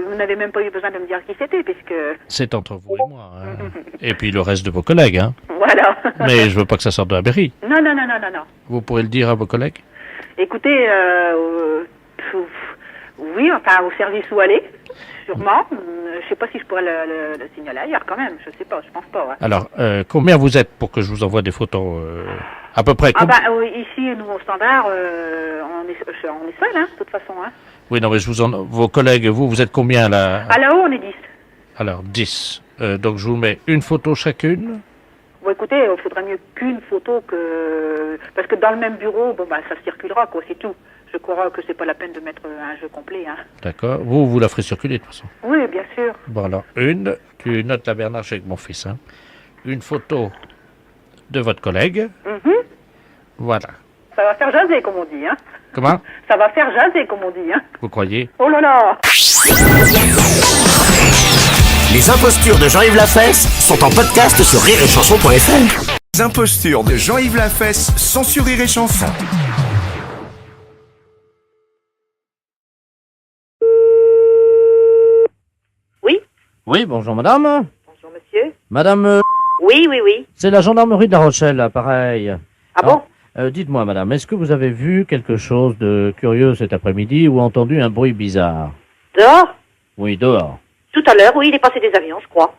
vous n'avez même pas eu besoin de me dire qui c'était, puisque... C'est entre vous et moi, hein. Et puis le reste de vos collègues, hein. Voilà. Mais je veux pas que ça sorte de la mairie. Non. Vous pourrez le dire à vos collègues? Écoutez, oui, enfin, au service où aller, sûrement. Je sais pas si je pourrais le signaler ailleurs, quand même, je sais pas, je pense pas, ouais. Alors, combien vous êtes pour que je vous envoie des photos à peu près? Ah bah, ici, nous, au standard, on est seul, hein, de toute façon, hein. Oui, non, mais vos collègues, vous êtes combien, là? À là-haut, on est 10. Alors, 10. Donc, je vous mets une photo chacune. Bon, écoutez, il faudrait mieux qu'une photo que... Parce que dans le même bureau, bon, bah, ça circulera, quoi, c'est tout. Je crois que c'est pas la peine de mettre un jeu complet, hein. D'accord. Vous la ferez circuler, de toute façon. Oui, bien sûr. Bon, alors, tu notes la Bernard, je suis avec mon fils, hein. Une photo de votre collègue. Voilà. Ça va faire jaser, comme on dit, hein. Comment? Ça va faire jaser, comme on dit, hein. Vous croyez? Oh là là! Les impostures de Jean-Yves Lafesse sont en podcast sur rireetchanson.fr. Les impostures de Jean-Yves Lafesse sont sur Rire et Chanson. Oui? Oui, bonjour madame. Bonjour monsieur. Madame, Oui. c'est la gendarmerie de La Rochelle, là, pareil. Ah bon? Dites-moi madame, est-ce que vous avez vu quelque chose de curieux cet après-midi ou entendu un bruit bizarre? Dehors? Oui, dehors. Tout à l'heure, oui, il est passé des avions, je crois.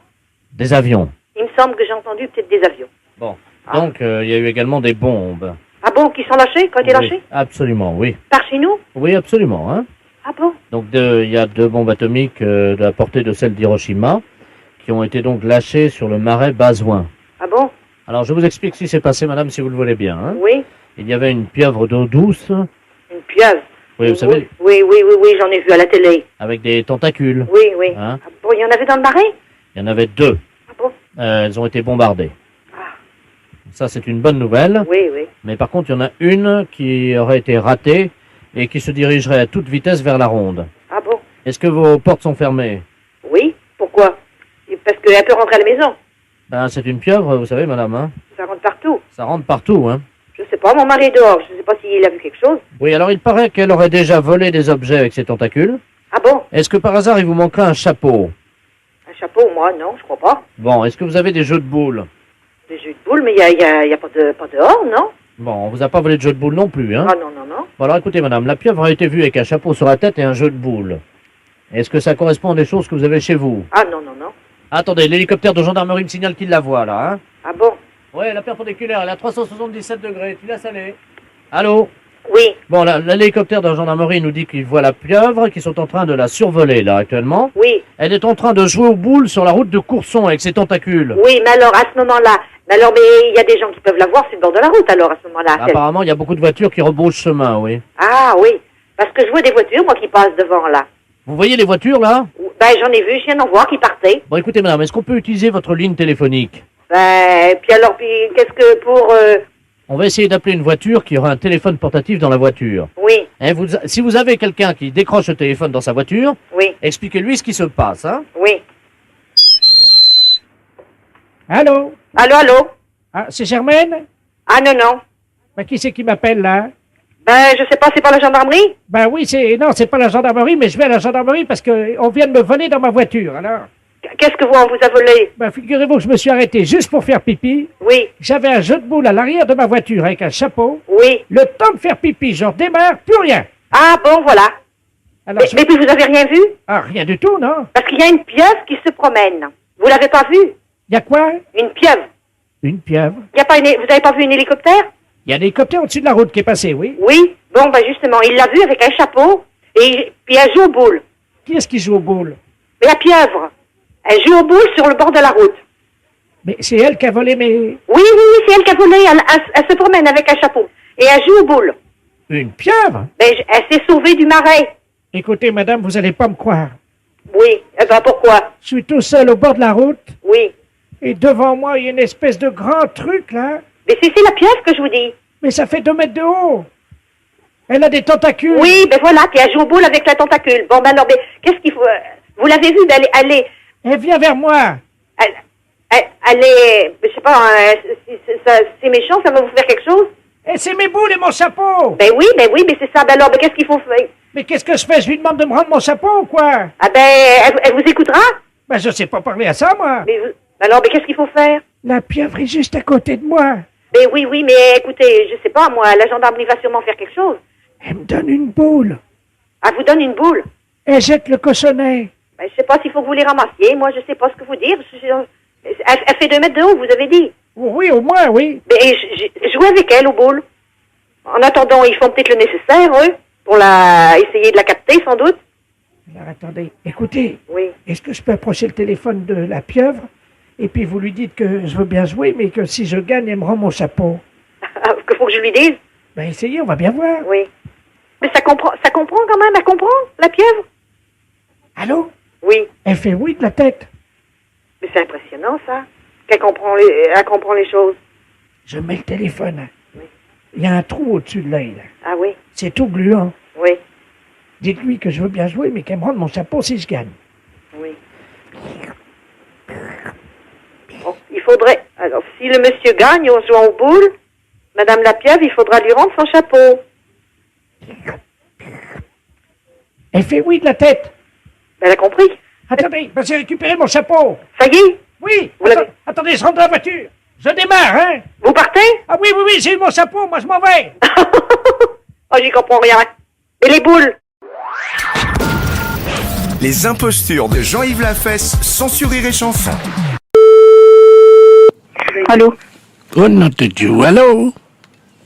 Des avions. Il me semble que j'ai entendu peut-être des avions. Bon. Donc, il y a eu également des bombes. Ah bon, qui sont lâchés, qui ont été Oui, lâchés? absolument, oui. Par chez nous? Oui, absolument, hein. Ah bon? Donc, il y a 2 bombes atomiques de la portée de celle d'Hiroshima qui ont été donc lâchées sur le marais Bazouin. Ah bon? Alors, je vous explique ce qui s'est passé, madame, si vous le voulez bien, hein. Oui. Il y avait une pieuvre d'eau douce. Une pieuvre? Oui, vous savez, Oui, j'en ai vu à la télé. avec des tentacules. Oui. Hein. Ah bon, il y en avait dans le marais? Il y en avait 2. Ah bon? Elles ont été bombardées. Ça, c'est une bonne nouvelle. Oui. Mais par contre, il y en a une qui aurait été ratée et qui se dirigerait à toute vitesse vers la ronde. Ah bon? Est-ce que vos portes sont fermées? Oui. Pourquoi? Parce qu'elle peut rentrer à la maison. Ben, c'est une pieuvre, vous savez, madame, hein. Ça rentre partout. Ça rentre partout, hein. Je sais pas, mon mari est dehors. Je sais pas s'il a vu quelque chose. Oui, alors il paraît qu'elle aurait déjà volé des objets avec ses tentacules. Ah bon? Est-ce que par hasard il vous manquerait un chapeau? Un chapeau, moi, non, je crois pas. Bon, est-ce que vous avez des jeux de boules? Des jeux de boules, mais il y a pas dehors, non? Bon, on vous a pas volé de jeux de boules non plus, hein? Ah non, non, non. Bon, alors écoutez, madame, la pieuvre a été vue avec un chapeau sur la tête et un jeu de boules. Est-ce que ça correspond à des choses que vous avez chez vous? Ah non, non, non. Attendez, l'hélicoptère de gendarmerie me signale qu'il la voit, là, hein? Ah bon? Ouais, la perpendiculaire, elle est à 377 degrés, tu laisses aller. Allô? Oui. Bon, l'hélicoptère de gendarmerie nous dit qu'il voit la pieuvre, qu'ils sont en train de la survoler, là, actuellement. Oui. Elle est en train de jouer aux boules sur la route de Courson avec ses tentacules. Oui, mais alors, à ce moment-là, mais il y a des gens qui peuvent la voir sur le bord de la route, alors, à ce moment-là. Apparemment, il y a beaucoup de voitures qui rebroussent chemin, oui. Ah oui, parce que je vois des voitures, moi, qui passent devant, là. Vous voyez les voitures, là? Ben, j'en ai vu, je viens d'en voir qui partaient. Bon, écoutez, madame, est-ce qu'on peut utiliser votre ligne téléphonique? Ben, puis alors, qu'est-ce que pour... On va essayer d'appeler une voiture qui aura un téléphone portatif dans la voiture. Oui. Hein, si vous avez quelqu'un qui décroche le téléphone dans sa voiture, oui, expliquez-lui ce qui se passe, hein? Oui. Allô? Allô, allô? Ah, c'est Germaine? Ah non, non. Ben, qui c'est qui m'appelle, là? Ben, je sais pas, c'est pas la gendarmerie? Ben oui, non, c'est pas la gendarmerie, mais je vais à la gendarmerie parce qu'on vient de me voler dans ma voiture, alors. Qu'est-ce que on vous a volé? Ben, figurez-vous que je me suis arrêté juste pour faire pipi. Oui. J'avais un jeu de boules à l'arrière de ma voiture avec un chapeau. Oui. Le temps de faire pipi, je redémarre, plus rien. Ah bon, voilà. Alors, mais puis vous avez rien vu? Ah, rien du tout, non? Parce qu'il y a une pieuvre qui se promène. Vous l'avez pas vue? Il y a quoi? Une pieuvre. Une pieuvre? Vous avez pas vu un hélicoptère? Il y a un hélicoptère au-dessus de la route qui est passé, oui. Oui. Bon, ben justement, il l'a vu avec un chapeau et puis elle joue aux boules. Qui est-ce qui joue aux boules? Mais la pieuvre. Elle joue aux boules sur le bord de la route. Mais c'est elle qui a volé mes... Oui, oui, oui, c'est elle qui a volé. Elle se promène avec un chapeau. Et elle joue aux boules. Une pieuvre? Ben, elle s'est sauvée du marais. Écoutez, madame, vous allez pas me croire. Oui. Eh ben, pourquoi? Je suis tout seul au bord de la route. Oui. Et devant moi, il y a une espèce de grand truc, là. Mais c'est la pieuvre que je vous dis. Mais ça fait 2 mètres de haut. Elle a des tentacules. Oui, ben voilà, puis elle joue aux boules avec la tentacule. Bon, ben alors, qu'est-ce qu'il faut... Vous l'avez vue, ben, elle vient vers moi. Elle est... Je sais pas, c'est méchant, ça va vous faire quelque chose? Et c'est mes boules et mon chapeau. Ben oui, mais c'est ça. Ben alors, qu'est-ce qu'il faut faire? Mais qu'est-ce que je fais? Je lui demande de me rendre mon chapeau ou quoi? Ah ben, elle vous écoutera? Ben, je sais pas parler à ça, moi. Mais alors, qu'est-ce qu'il faut faire? La pieuvre est juste à côté de moi. Ben oui, mais écoutez, je sais pas, moi, la gendarmerie va sûrement faire quelque chose. Elle me donne une boule. Elle vous donne une boule? Elle jette le cochonnet. Ben, je sais pas s'il faut que vous les ramassiez. Moi, je sais pas ce que vous dire. Elle fait 2 mètres de haut, vous avez dit? Oui, au moins, oui. Mais jouez avec elle aux boules. En attendant, ils font peut-être le nécessaire, eux, pour essayer de la capter, sans doute. Alors, attendez. Écoutez. Oui. Est-ce que je peux approcher le téléphone de la pieuvre? Et puis vous lui dites que je veux bien jouer, mais que si je gagne, elle me rend mon chapeau. Que faut que je lui dise? Ben, essayez, on va bien voir. Oui. Mais ça comprend quand même, elle comprend, la pieuvre? Allô? Oui. Elle fait oui de la tête. Mais c'est impressionnant, ça. Elle comprend les choses. Je mets le téléphone. Oui. Il y a un trou au-dessus de l'œil, là. Ah oui? C'est tout gluant. Oui. Dites-lui que je veux bien jouer, mais qu'elle me rende mon chapeau si je gagne. Oui. Bon, il faudrait... Alors, si le monsieur gagne en jouant aux boules, Madame la pieuvre, il faudra lui rendre son chapeau. Elle fait oui de la tête. Elle a compris. Attendez, j'ai récupéré mon chapeau. Ça y est? Oui. Attendez, je rentre dans la voiture. Je démarre, hein. Vous partez? Ah oui, j'ai eu mon chapeau, moi je m'en vais. Oh, j'y comprends rien. Et les boules? Les impostures de Jean-Yves Lafesse, sans Rire et Chanson. Allô? Oh nom de Dieu, allô?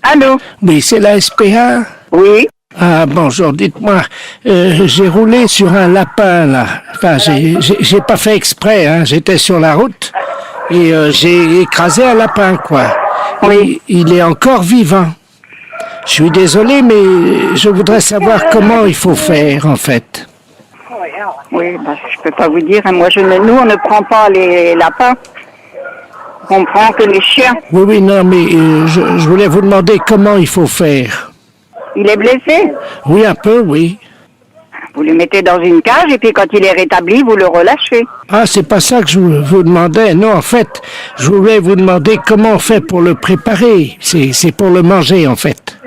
Allô? Oui, c'est la SPA? Oui. Ah, bonjour, dites-moi, j'ai roulé sur un lapin, là. Enfin, j'ai pas fait exprès, hein. J'étais sur la route et j'ai écrasé un lapin, quoi. Oui. Il est encore vivant. Je suis désolé, mais je voudrais savoir comment il faut faire, en fait. Oui, je peux pas vous dire. Hein. Nous, on ne prend pas les lapins. On prend que les chiens. Oui, non, mais je voulais vous demander comment il faut faire. Il est blessé? Oui, un peu, oui. Vous le mettez dans une cage et puis quand il est rétabli, vous le relâchez. Ah, c'est pas ça que je vous demandais. Non, en fait, je voulais vous demander comment on fait pour le préparer. C'est pour le manger, en fait.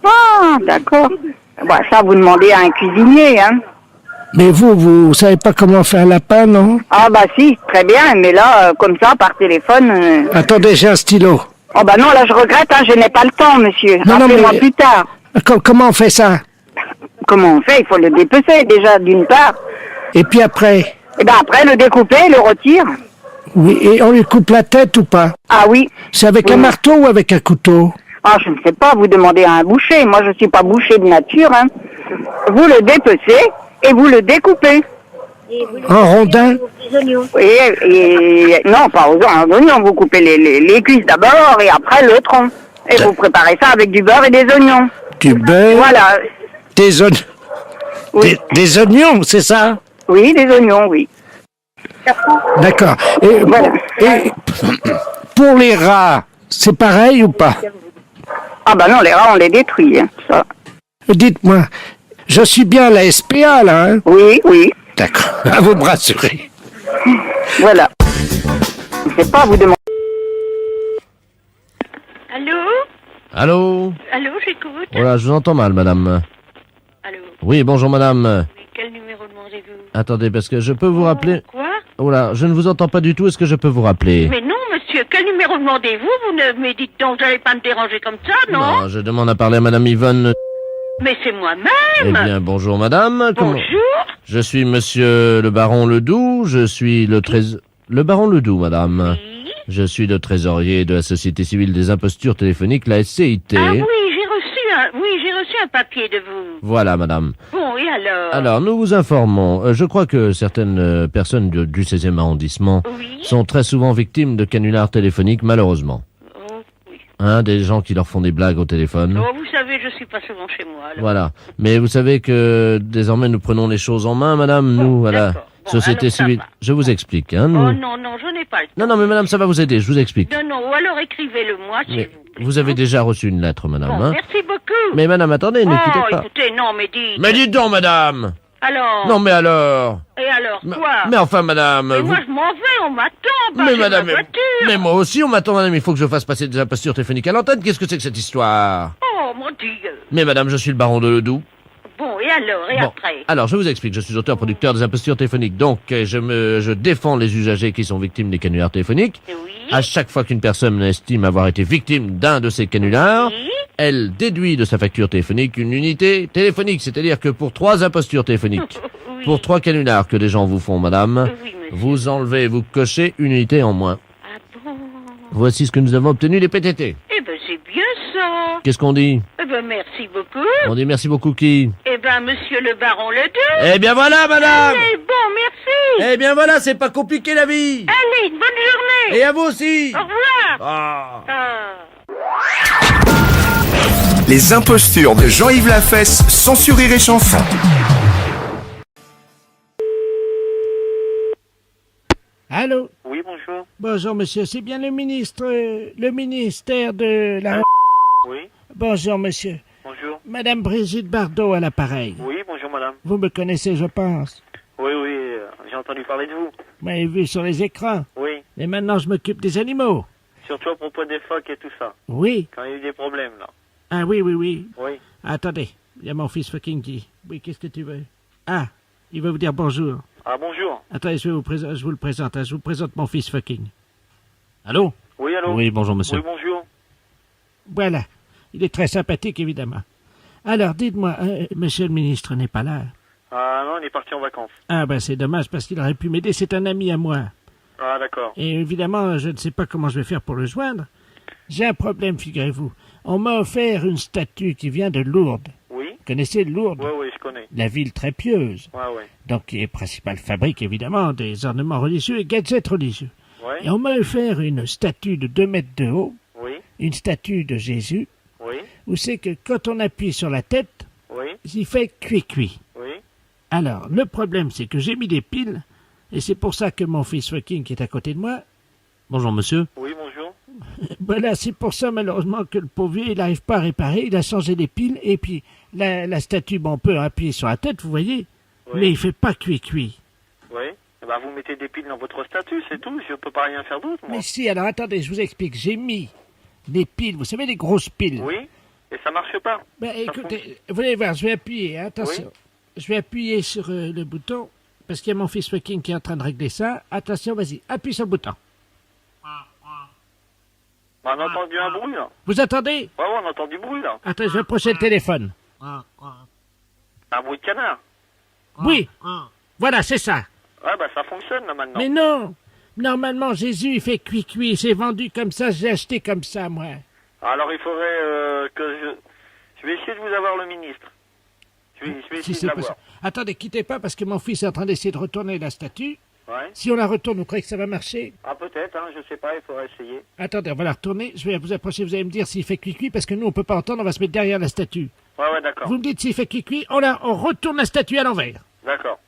Ah, d'accord. Bah, ça, vous demandez à un cuisinier, hein. Mais vous savez pas comment faire un lapin, non? Ah, bah si, très bien, mais là, comme ça, par téléphone... Attendez, j'ai un stylo. Oh, bah non, là, je regrette, hein, je n'ai pas le temps, monsieur. Appelez-moi plus tard. Comment on fait ça? Comment on fait? Il faut le dépecer, déjà, d'une part. Et puis après? Et ben après, le découper, le retire. Oui, et on lui coupe la tête ou pas? Ah oui. C'est avec un marteau ou avec un couteau? Ah, je ne sais pas, vous demandez à un boucher. Moi, je suis pas boucher de nature, hein. Vous le dépecez et vous le découpez. En rondins? Oui, et non, pas en oignons. Vous coupez les cuisses d'abord et après le tronc. Et vous préparez ça avec du beurre et des oignons. Du beurre? Voilà. Des oignons? Oui. Des oignons, c'est ça? Oui, des oignons, oui. D'accord. Et, voilà. Et pour les rats, c'est pareil ou pas? Ah bah non, les rats, on les détruit, hein, ça. Dites-moi, je suis bien à la SPA, là, hein? Oui, oui. D'accord, à vous me rassurer. Voilà. Je ne sais pas, vous demander... Allô? Allô? Allô, j'écoute. Voilà, je vous entends mal, madame. Allô? Oui, bonjour, madame. Oui, quel numéro demandez-vous? Attendez, parce que je peux vous rappeler... Quoi? Oh là, je ne vous entends pas du tout, est-ce que je peux vous rappeler? Mais non, monsieur, quel numéro demandez-vous? Vous ne me dites donc, vous n'allez pas me déranger comme ça, non? Non, je demande à parler à madame Yvonne... Mais c'est Eh moi-même! bien, bonjour, madame. Bonjour! Je suis monsieur le baron Ledoux, je suis le Le baron Ledoux, madame. Oui? Je suis le trésorier de la Société Civile des Impostures Téléphoniques, la SCIT. Ah oui, j'ai reçu un papier de vous. Voilà, madame. Bon, et alors? Alors, nous vous informons. Je crois que certaines personnes du 16e arrondissement sont très souvent victimes de canulars téléphoniques, malheureusement. Oh, oui. Hein, des gens qui leur font des blagues au téléphone. Oh, vous savez, je suis pas souvent chez moi, alors. Voilà. Mais vous savez que désormais nous prenons les choses en main, madame. Nous, voilà. Société Civile. Je vous explique, hein. Nous... Oh non, non, je n'ai pas le temps. Non, mais madame, ça va vous aider, je vous explique. Non, non, ou alors écrivez-le-moi, s'il Mais vous plaît. vous avez déjà reçu une lettre, madame, Bon, hein. merci beaucoup. Mais madame, attendez, ne quittez pas. Écoutez, non, mais dites. Mais dites donc, madame. Alors? Non, mais alors? Et alors, quoi? Mais enfin, madame... Mais vous... moi, je m'en vais, on m'attend, Mais madame, ma voiture. mais moi aussi, on m'attend, madame, il faut que je fasse passer des impostures téléphoniques à l'antenne. Qu'est-ce que c'est que cette histoire? Oh, mon Dieu. Mais madame, je suis le baron de Ledoux. Bon, et alors, et Bon. après? Alors, je vous explique, je suis auteur-producteur des impostures téléphoniques, donc je défends les usagers qui sont victimes des canulars téléphoniques. Oui. À chaque fois qu'une personne estime avoir été victime d'un de ces canulars, elle déduit de sa facture téléphonique une unité téléphonique, c'est-à-dire que pour 3 impostures téléphoniques, pour 3 canulars que les gens vous font, madame, vous enlevez, vous cochez une unité en moins. Ah bon? Voici ce que nous avons obtenu des PTT. Eh ben, c'est bien ça. Qu'est-ce qu'on dit? Eh ben, merci beaucoup. On dit merci beaucoup qui? Eh ben, monsieur le baron Ledoux. Eh bien voilà, madame. Allez, bon, merci. Eh bien voilà, c'est pas compliqué la vie. Allez, bonne journée. Et à vous aussi. Au revoir. Ah. Les impostures de Jean-Yves Lafesse, sans sur Rire et Chanson. Allô? Oui, bonjour. Bonjour, monsieur. C'est bien le ministère de la... Oui. Bonjour, monsieur. Bonjour. Madame Brigitte Bardot à l'appareil. Oui, bonjour madame. Vous me connaissez, je pense. Oui, j'ai entendu parler de vous. Vous m'avez vu sur les écrans. Oui. Et maintenant, je m'occupe des animaux. Surtout à propos des phoques et tout ça. Oui. Quand il y a eu des problèmes, là. Ah oui. Oui. Attendez, il y a mon fils fucking qui. Oui, qu'est-ce que tu veux? Ah, il va vous dire bonjour. Ah, bonjour. Attendez, je vous le présente. Je vous présente mon fils fucking. Allô? Oui, allô? Oui, bonjour monsieur. Oui, bonjour. Voilà. Il est très sympathique, évidemment. Alors, dites-moi, monsieur le ministre n'est pas là. Ah non, il est parti en vacances. Ah ben c'est dommage parce qu'il aurait pu m'aider, c'est un ami à moi. Ah, d'accord. Et évidemment, je ne sais pas comment je vais faire pour le joindre. J'ai un problème, figurez-vous. On m'a offert une statue qui vient de Lourdes. Oui. Vous connaissez Lourdes? Oui, je connais. La ville très pieuse. Ouais. Donc, qui est principale fabrique, évidemment, des ornements religieux et gadgets religieux. Ouais. Et on m'a offert une statue de 2 mètres de haut. Oui. Une statue de Jésus. Oui. Où c'est que quand on appuie sur la tête, Oui. il fait cuit-cuit. Oui. Alors, le problème, c'est que j'ai mis des piles, et c'est pour ça que mon fils fucking qui est à côté de moi... Bonjour monsieur. Oui, bonjour. Ben là, c'est pour ça, malheureusement, que le pauvre vieux, il n'arrive pas à réparer. Il a changé les piles, et puis la statue, bon, on peut appuyer sur la tête, vous voyez, mais il fait pas cuit-cuit. Oui. Eh ben, vous mettez des piles dans votre statut, c'est tout. Je peux pas rien faire d'autre, moi. Mais si, alors attendez, je vous explique. J'ai mis des piles, vous savez, les grosses piles. Oui. Et ça marche pas. Ben écoutez, vous allez voir, je vais appuyer, hein, attention. Je vais appuyer sur le bouton, parce qu'il y a mon fils fucking qui est en train de régler ça. Attention, vas-y, appuie sur le bouton. On a entendu un bruit, là. Vous entendez? Ouais, on entend du bruit, là. Attends, je vais approcher le téléphone. Un bruit de canard. Oui, voilà, c'est ça. Ouais, bah ça fonctionne, là, maintenant. Mais non, normalement, Jésus, il fait cuit-cuit. C'est vendu comme ça, j'ai acheté comme ça, moi. Alors, il faudrait que je vais essayer de vous avoir le ministre. Je vais essayer de l'avoir. Attendez, quittez pas, parce que mon fils est en train d'essayer de retourner la statue. Ouais. Si on la retourne, vous croyez que ça va marcher? Ah, peut-être, hein, je sais pas, il faudrait essayer. Attendez, on va la retourner. Je vais vous approcher, vous allez me dire s'il fait cuit-cuit, parce que nous, on peut pas entendre, on va se mettre derrière la statue. Ouais, d'accord. Vous me dites s'il fait cuit-cuit, on retourne la statue à l'envers. D'accord.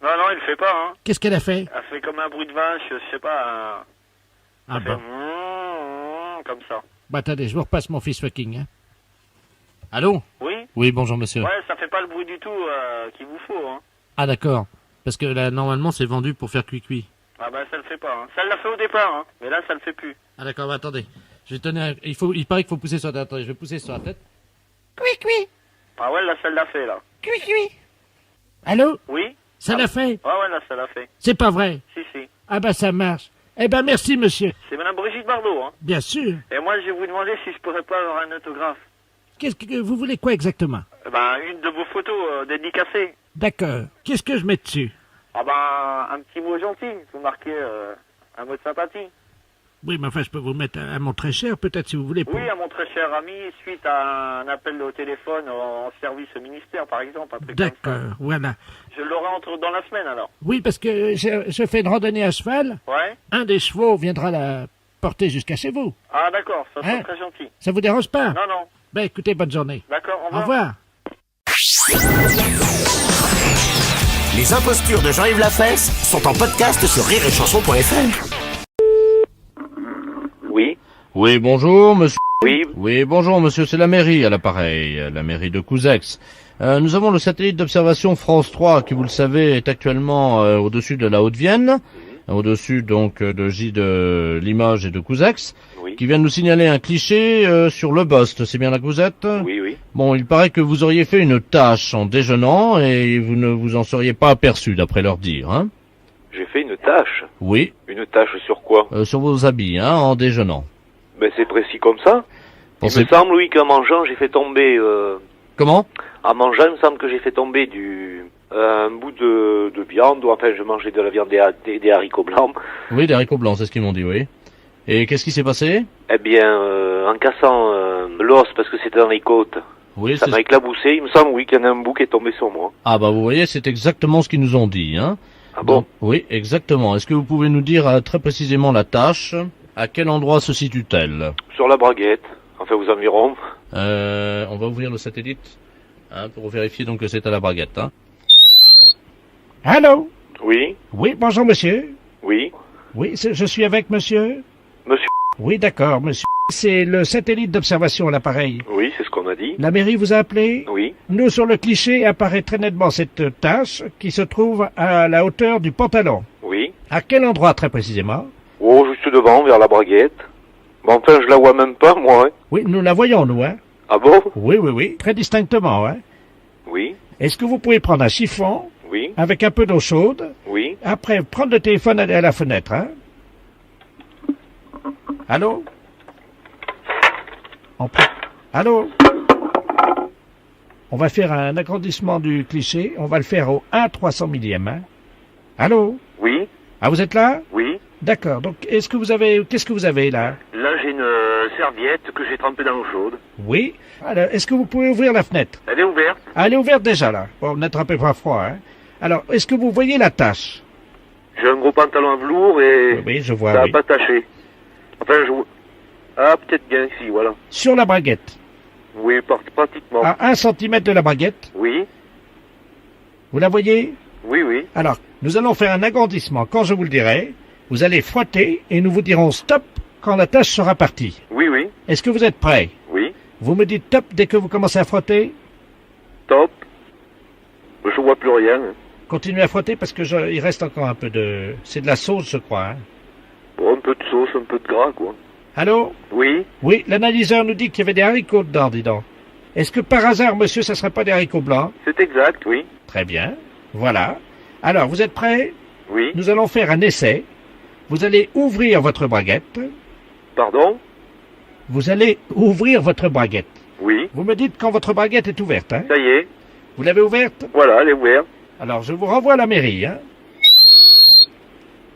Non, il fait pas, hein. Qu'est-ce qu'elle a fait? Elle fait comme un bruit de vache, je sais pas. Ah fait bon. Comme ça. Bah attendez, je vous repasse mon fils fucking, hein. Allô? Oui? Oui, bonjour monsieur. Ouais, ça fait pas le bruit du tout qu'il vous faut, hein. Ah d'accord. Parce que là, normalement, c'est vendu pour faire cuit-cuit. Ah bah ça le fait pas, hein. Ça l'a fait au départ, hein. Mais là, ça le fait plus. Ah d'accord, bah, attendez. Je vais tenir... Il paraît qu'il faut pousser sur la tête. Attendez, je vais pousser sur la tête. Cuit-cuit. Ah ouais, là, ça l'a fait, là. Cuit-cuit. Allô? Oui? Ça l'a fait? Ouais, là, ça l'a fait. C'est pas vrai? Si. Ah bah ça marche. Eh ben merci monsieur. C'est madame Brigitte Bardot, hein. Bien sûr. Et moi, je vais vous demander si je pourrais pas avoir un autographe. Qu'est-ce que vous voulez quoi exactement? Ben, une de vos photos dédicacées. D'accord. Qu'est-ce que je mets dessus? Ah ben, un petit mot gentil. Vous marquez un mot de sympathie. Oui, mais enfin, je peux vous mettre un mot très cher, peut-être, si vous voulez. Oui, à mon très cher ami, suite à un appel au téléphone en service au ministère, par exemple. Un truc comme ça. D'accord, voilà. Je l'aurai dans la semaine, alors. Oui, parce que je fais une randonnée à cheval. Ouais. Un des chevaux viendra la porter jusqu'à chez vous. Ah, d'accord, ça serait Hein? très gentil. Ça vous dérange pas? Non. Ben, écoutez, bonne journée. D'accord, Au revoir. Les impostures de Jean-Yves Lafesse sont en podcast sur rireetchanson.fr. Oui. Oui, bonjour monsieur. Oui. Oui, bonjour monsieur, c'est la mairie à l'appareil, la mairie de Couzex. Nous avons le satellite d'observation France 3 qui, vous le savez, est actuellement au-dessus de la Haute-Vienne, au-dessus donc de Limoges et de Couzex, qui vient de nous signaler un cliché sur le Bost. C'est bien là que vous êtes? Oui. Bon, il paraît que vous auriez fait une tâche en déjeunant et vous ne vous en seriez pas aperçu, d'après leur dire, hein? J'ai fait une tâche. Oui. Une tâche sur quoi? Sur vos habits, hein, en déjeunant. Ben c'est précis comme ça. Pensez... Il me semble, oui, qu'en mangeant, j'ai fait tomber... Comment? En mangeant, il me semble que j'ai fait tomber un bout de viande, ou enfin, je mangeais de la viande des haricots blancs. Oui, des haricots blancs, c'est ce qu'ils m'ont dit, oui. Et qu'est-ce qui s'est passé? Eh bien, en cassant l'os, parce que c'était dans les côtes, oui, ça m'a éclaboussé. Il me semble, oui, qu'il y en a un bout qui est tombé sur moi. Ah bah vous voyez, c'est exactement ce qu'ils nous ont dit, hein. Ah bon? Donc, oui, exactement. Est-ce que vous pouvez nous dire très précisément la tâche? À quel endroit se situe-t-elle? Sur la braguette, enfin aux environs. On va ouvrir le satellite, hein, pour vérifier donc que c'est à la braguette, hein. Allô? Oui. Oui, bonjour monsieur. Oui. Oui, je suis avec monsieur? Monsieur. Oui, d'accord, monsieur. C'est le satellite d'observation à l'appareil. Oui, c'est ce qu'on a dit. La mairie vous a appelé? Oui. Nous, sur le cliché, apparaît très nettement cette tache qui se trouve à la hauteur du pantalon. Oui. À quel endroit, très précisément? Oh, juste devant, vers la braguette. Mais enfin, je la vois même pas, moi, hein. Oui, nous la voyons, nous, hein. Ah bon? Oui, très distinctement, hein. Oui. Est-ce que vous pouvez prendre un chiffon? Oui. Avec un peu d'eau chaude? Oui. Après, prendre le téléphone à la fenêtre, hein. Allô? Allô? On va faire un agrandissement du cliché. On va le faire au 1/300 millième, hein. Allô? Oui. Ah, vous êtes là? Oui. D'accord. Donc, qu'est-ce que vous avez là? Là, j'ai une serviette que j'ai trempée dans l'eau chaude. Oui. Alors, est-ce que vous pouvez ouvrir la fenêtre? Elle est ouverte. Ah, elle est ouverte déjà, là. Bon, n'attrapez pas froid, hein. Alors, est-ce que vous voyez la tache? J'ai un gros pantalon à velours et... Oui, je vois, ça oui. n'a pas taché. Enfin, Ah, peut-être bien ici, voilà. Sur la braguette? Oui, pratiquement. À 1 cm de la braguette? Oui. Vous la voyez? Oui, oui. Alors, nous allons faire un agrandissement. Quand je vous le dirai, vous allez frotter et nous vous dirons stop quand la tâche sera partie. Oui, oui. Est-ce que vous êtes prêts? Oui. Vous me dites top dès que vous commencez à frotter? Top. Je vois plus rien. Continuez à frotter parce que il reste encore un peu de... C'est de la sauce, je crois. Hein? Bon, un peu de sauce, un peu de gras, quoi. Allô? Oui. Oui, l'analyseur nous dit qu'il y avait des haricots dedans, dis donc. Est-ce que par hasard, monsieur, ça serait pas des haricots blancs? C'est exact, oui. Très bien. Voilà. Alors, vous êtes prêts? Oui. Nous allons faire un essai. Vous allez ouvrir votre braguette. Pardon? Vous allez ouvrir votre braguette. Oui. Vous me dites quand votre braguette est ouverte, hein? Ça y est. Vous l'avez ouverte? Voilà, elle est ouverte. Alors, je vous renvoie à la mairie, hein?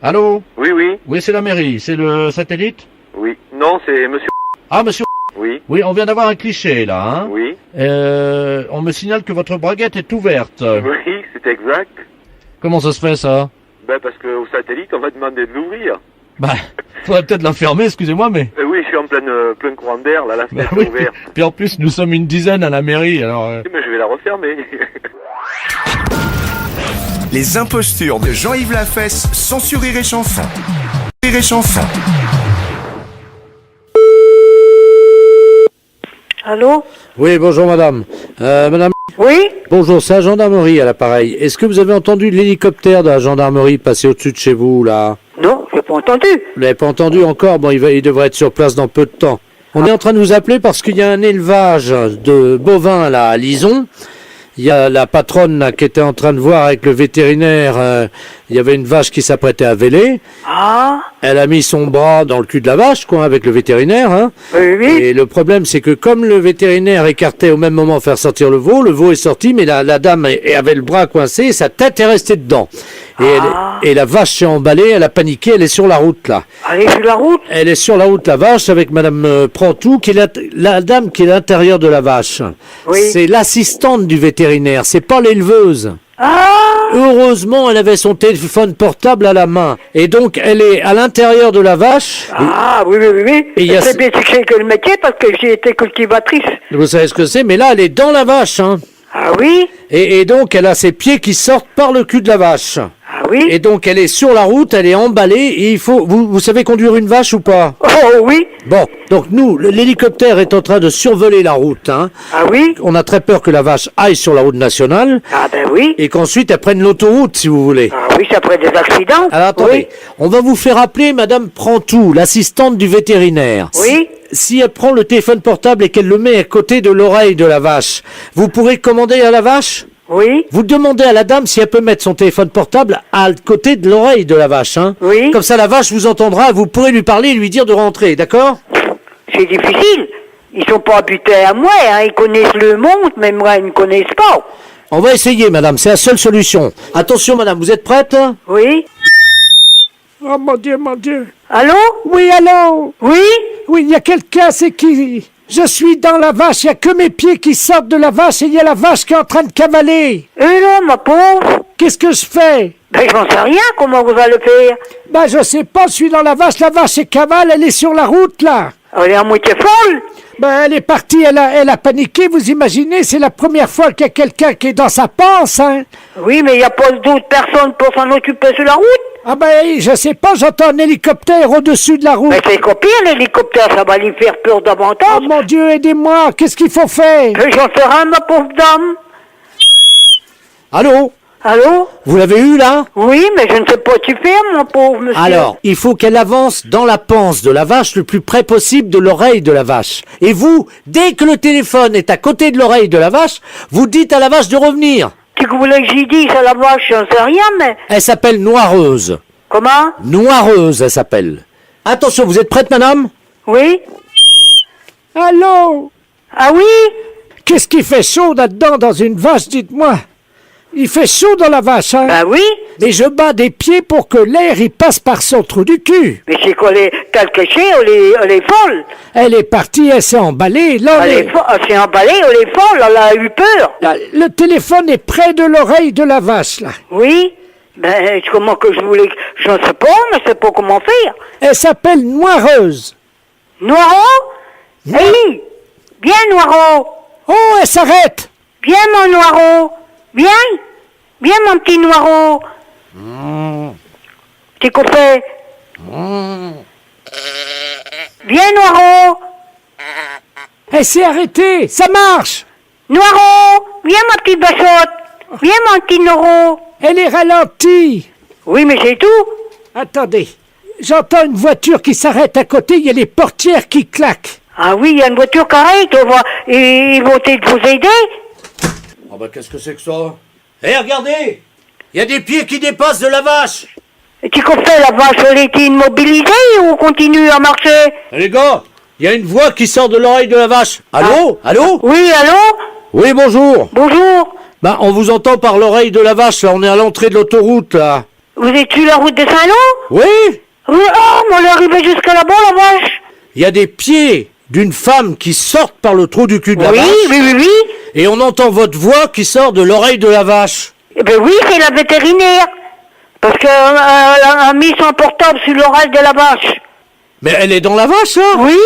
Allô? Oui, oui. Oui, c'est la mairie. C'est le satellite? Oui. Non, c'est monsieur... Ah, monsieur... Oui. Oui, on vient d'avoir un cliché, là, hein? Oui. On me signale que votre braguette est ouverte. Oui, c'est exact. Comment ça se fait, ça? Ben, parce qu'au satellite, on va demander de l'ouvrir. Bah, faudrait peut-être la fermer, excusez-moi, mais... Oui, je suis en plein courant d'air, là, la fenêtre oui, est ouverte. puis en plus, nous sommes une dizaine à la mairie, alors... Mais je vais la refermer. Les impostures de Jean-Yves Lafesse, sans sur Rire et Chanson. Rire et Chanson. Allô? Oui, bonjour madame. Madame. Oui? Bonjour, c'est la gendarmerie à l'appareil. Est-ce que vous avez entendu l'hélicoptère de la gendarmerie passer au-dessus de chez vous, là? Non, j'ai pas entendu. Vous l'avez pas entendu encore? Bon, il devrait être sur place dans peu de temps. On est en train de vous appeler parce qu'il y a un élevage de bovins, là, à Lison. Il y a la patronne, là, qui était en train de voir avec le vétérinaire. Il y avait une vache qui s'apprêtait à véler. Ah? Elle a mis son bras dans le cul de la vache, quoi, avec le vétérinaire, hein. Oui, oui. Et le problème, c'est que comme le vétérinaire écartait au même moment faire sortir le veau est sorti, mais la dame avait le bras coincé et sa tête est restée dedans. Et la vache s'est emballée, elle a paniqué, elle est sur la route, là. Elle est sur la route? Elle est sur la route, la vache, avec madame Prantou, qui est la dame qui est à l'intérieur de la vache. Oui. C'est l'assistante du vétérinaire, c'est pas l'éleveuse. Ah! Heureusement, elle avait son téléphone portable à la main. Et donc, elle est à l'intérieur de la vache. Ah, oui, oui, oui, oui. Et il y a... C'est bien que le métier parce que j'ai été cultivatrice. Vous savez ce que c'est, mais là, elle est dans la vache, hein. Ah oui? Et donc, elle a ses pieds qui sortent par le cul de la vache. Ah oui? Et donc, elle est sur la route, elle est emballée, et il faut... Vous savez conduire une vache ou pas? Oh, oui. Bon, donc nous, l'hélicoptère est en train de survoler la route, hein. Ah oui? On a très peur que la vache aille sur la route nationale. Ah ben oui. Et qu'ensuite, elle prenne l'autoroute, si vous voulez. Ah oui, ça pourrait être des accidents. Alors, attendez. Oui. On va vous faire appeler madame Prantou, l'assistante du vétérinaire. Oui. Si elle prend le téléphone portable et qu'elle le met à côté de l'oreille de la vache, vous pourrez commander à la vache? Oui. Vous demandez à la dame si elle peut mettre son téléphone portable à côté de l'oreille de la vache, hein? Oui. Comme ça, la vache vous entendra, vous pourrez lui parler et lui dire de rentrer, d'accord? C'est difficile. Ils sont pas habitués à moi, hein. Ils connaissent le monde, mais moi, ils ne connaissent pas. On va essayer, madame, c'est la seule solution. Attention, madame, vous êtes prête? Oui. Oh mon Dieu, mon Dieu. Allô? Oui, allô? Oui? Oui, il y a quelqu'un, c'est qui? Je suis dans la vache, il n'y a que mes pieds qui sortent de la vache et il y a la vache qui est en train de cavaler. Et là, ma pauvre? Qu'est-ce que je fais? Ben, j'en sais rien, comment vous allez faire? Ben, je sais pas, je suis dans la vache est cavale, elle est sur la route, là. Elle est à moitié folle? Ben, elle est partie, elle a paniqué, vous imaginez, c'est la première fois qu'il y a quelqu'un qui est dans sa panse, hein. Oui, mais il n'y a pas d'autres personnes pour s'en occuper sur la route? Ah ben, je sais pas, j'entends un hélicoptère au-dessus de la route. Mais c'est copier l'hélicoptère, ça va lui faire peur davantage. Oh mon Dieu, aidez-moi, qu'est-ce qu'il faut faire? J'en sais rien, ma pauvre dame. Allô? Allô? Vous l'avez eu, là? Oui, mais je ne sais pas tu faire, mon pauvre monsieur. Alors, il faut qu'elle avance dans la panse de la vache le plus près possible de l'oreille de la vache. Et vous, dès que le téléphone est à côté de l'oreille de la vache, vous dites à la vache de revenir. Tu voulais que j'y dise à la vache, j'en sais rien, mais... Elle s'appelle Noireuse. Comment? Noireuse, elle s'appelle. Attention, vous êtes prête, madame? Oui? Allô? Ah oui? Qu'est-ce qui fait chaud là-dedans dans une vache, dites-moi? Il fait chaud dans la vache, hein? Bah oui. Mais je bats des pieds pour que l'air y passe par son trou du cul. Mais c'est quoi, quelque chose, elle est folle. Elle est partie, elle s'est emballée. Là, elle s'est emballée, elle est folle, elle a eu peur. Là, le téléphone est près de l'oreille de la vache, là. Oui. Ben, comment que je voulais... Je ne sais pas, mais je sais pas comment faire. Elle s'appelle Noireuse. Noireau? Oui. Bien, Noireau. Oh, elle s'arrête. Bien, mon Noireau. Bien. Viens, mon petit Noiro. Petit copain. Viens, Noiro. Elle s'est arrêtée, ça marche. Noiro, viens, ma petite bachotte. Viens, mon petit Noiro. Elle est ralentie. Oui, mais c'est tout. Attendez, j'entends une voiture qui s'arrête à côté, il y a les portières qui claquent. Ah oui, il y a une voiture carrée, ils vont peut-être vous aider. Oh bah qu'est-ce que c'est que ça? Eh, regardez! Il y a des pieds qui dépassent de la vache! Et tu comprends, la vache, elle était immobilisée ou continue à marcher? Les gars, il y a une voix qui sort de l'oreille de la vache. Allô? Allô? Oui, allô? Oui, bonjour. Bonjour. Bah, on vous entend par l'oreille de la vache, là. On est à l'entrée de l'autoroute, là. Vous êtes sur la route de Saint-Lô? Oui? Oui, oh, mais elle est arrivée jusqu'à là-bas, la vache. Il y a des pieds d'une femme qui sortent par le trou du cul de la vache. Oui. Et on entend votre voix qui sort de l'oreille de la vache. Eh ben oui, c'est la vétérinaire. Parce qu'elle a mis son portable sur l'oreille de la vache. Mais elle est dans la vache, là? Oui.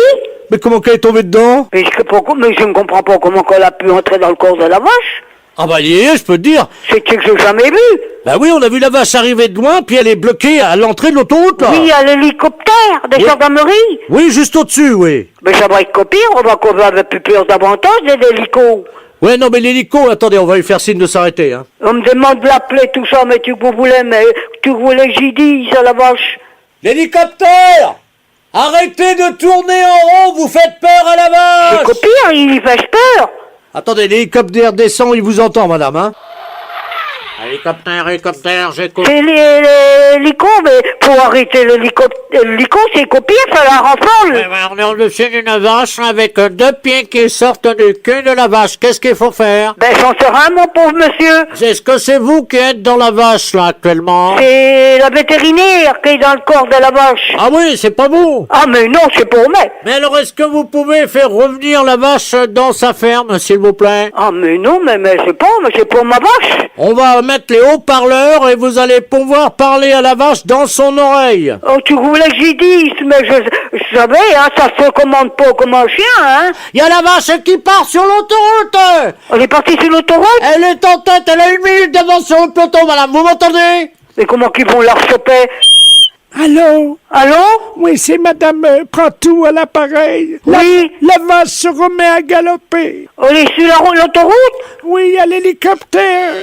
Mais comment qu'elle est tombée dedans? Mais je ne comprends pas comment elle a pu entrer dans le corps de la vache. Ah bah, je peux te dire. C'est que j'ai jamais vu. Bah oui, on a vu la vache arriver de loin, puis elle est bloquée à l'entrée de l'autoroute, là. Oui, à l'hélicoptère de gendarmerie. Oui, juste au-dessus, oui. Mais ça va être copié, on va avec plus peur davantage des hélicos. Ouais, non, mais l'hélico, attendez, on va lui faire signe de s'arrêter, hein. On me demande de l'appeler, tout ça, mais tu voulais que j'y dise à la vache. L'hélicoptère! Arrêtez de tourner en rond, vous faites peur à la vache! C'est copié, il fait peur. Attendez, l'hélicoptère descend, il vous entend, madame, hein? Hélicoptère, j'écoute. C'est l'hélico, mais pour arrêter l'hélico, c'est copié, ça la renforce. Ouais, on est au-dessus d'une vache avec deux pieds qui sortent du cul de la vache. Qu'est-ce qu'il faut faire? Ben, j'en sais rien, mon pauvre monsieur. Est-ce que c'est vous qui êtes dans la vache, là, actuellement? C'est la vétérinaire qui est dans le corps de la vache. Ah oui, c'est pas vous. Ah, mais non, c'est pour moi. Mais alors, est-ce que vous pouvez faire revenir la vache dans sa ferme, s'il vous plaît? Ah, mais non, mais c'est pour ma vache. On va mettre les haut-parleurs et vous allez pouvoir parler à la vache dans son oreille. Oh, tu voulais que j'y dise, mais je savais, hein, ça se commande pas comme un chien, hein. Il y a la vache qui part sur l'autoroute. Elle est partie sur l'autoroute? Elle est en tête, elle a 1 minute d'avance sur le peloton, madame, vous m'entendez? Mais comment qu'ils vont la choper? Allô? Allô? Oui, c'est madame Prantou à l'appareil. Oui. La vache se remet à galoper. Elle est sur l'autoroute? Oui, à l'hélicoptère.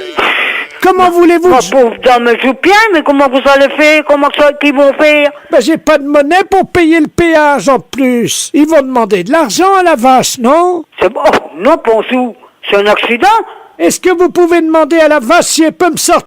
Comment voulez-vous? Ma pauvre dame, je joue bien, mais comment vous allez faire? Comment ça qu'ils vont faire? Ben, j'ai pas de monnaie pour payer le péage en plus. Ils vont demander de l'argent à la vache, non? C'est bon. Non, Ponsou. C'est un accident. Est-ce que vous pouvez demander à la vache si elle peut me sortir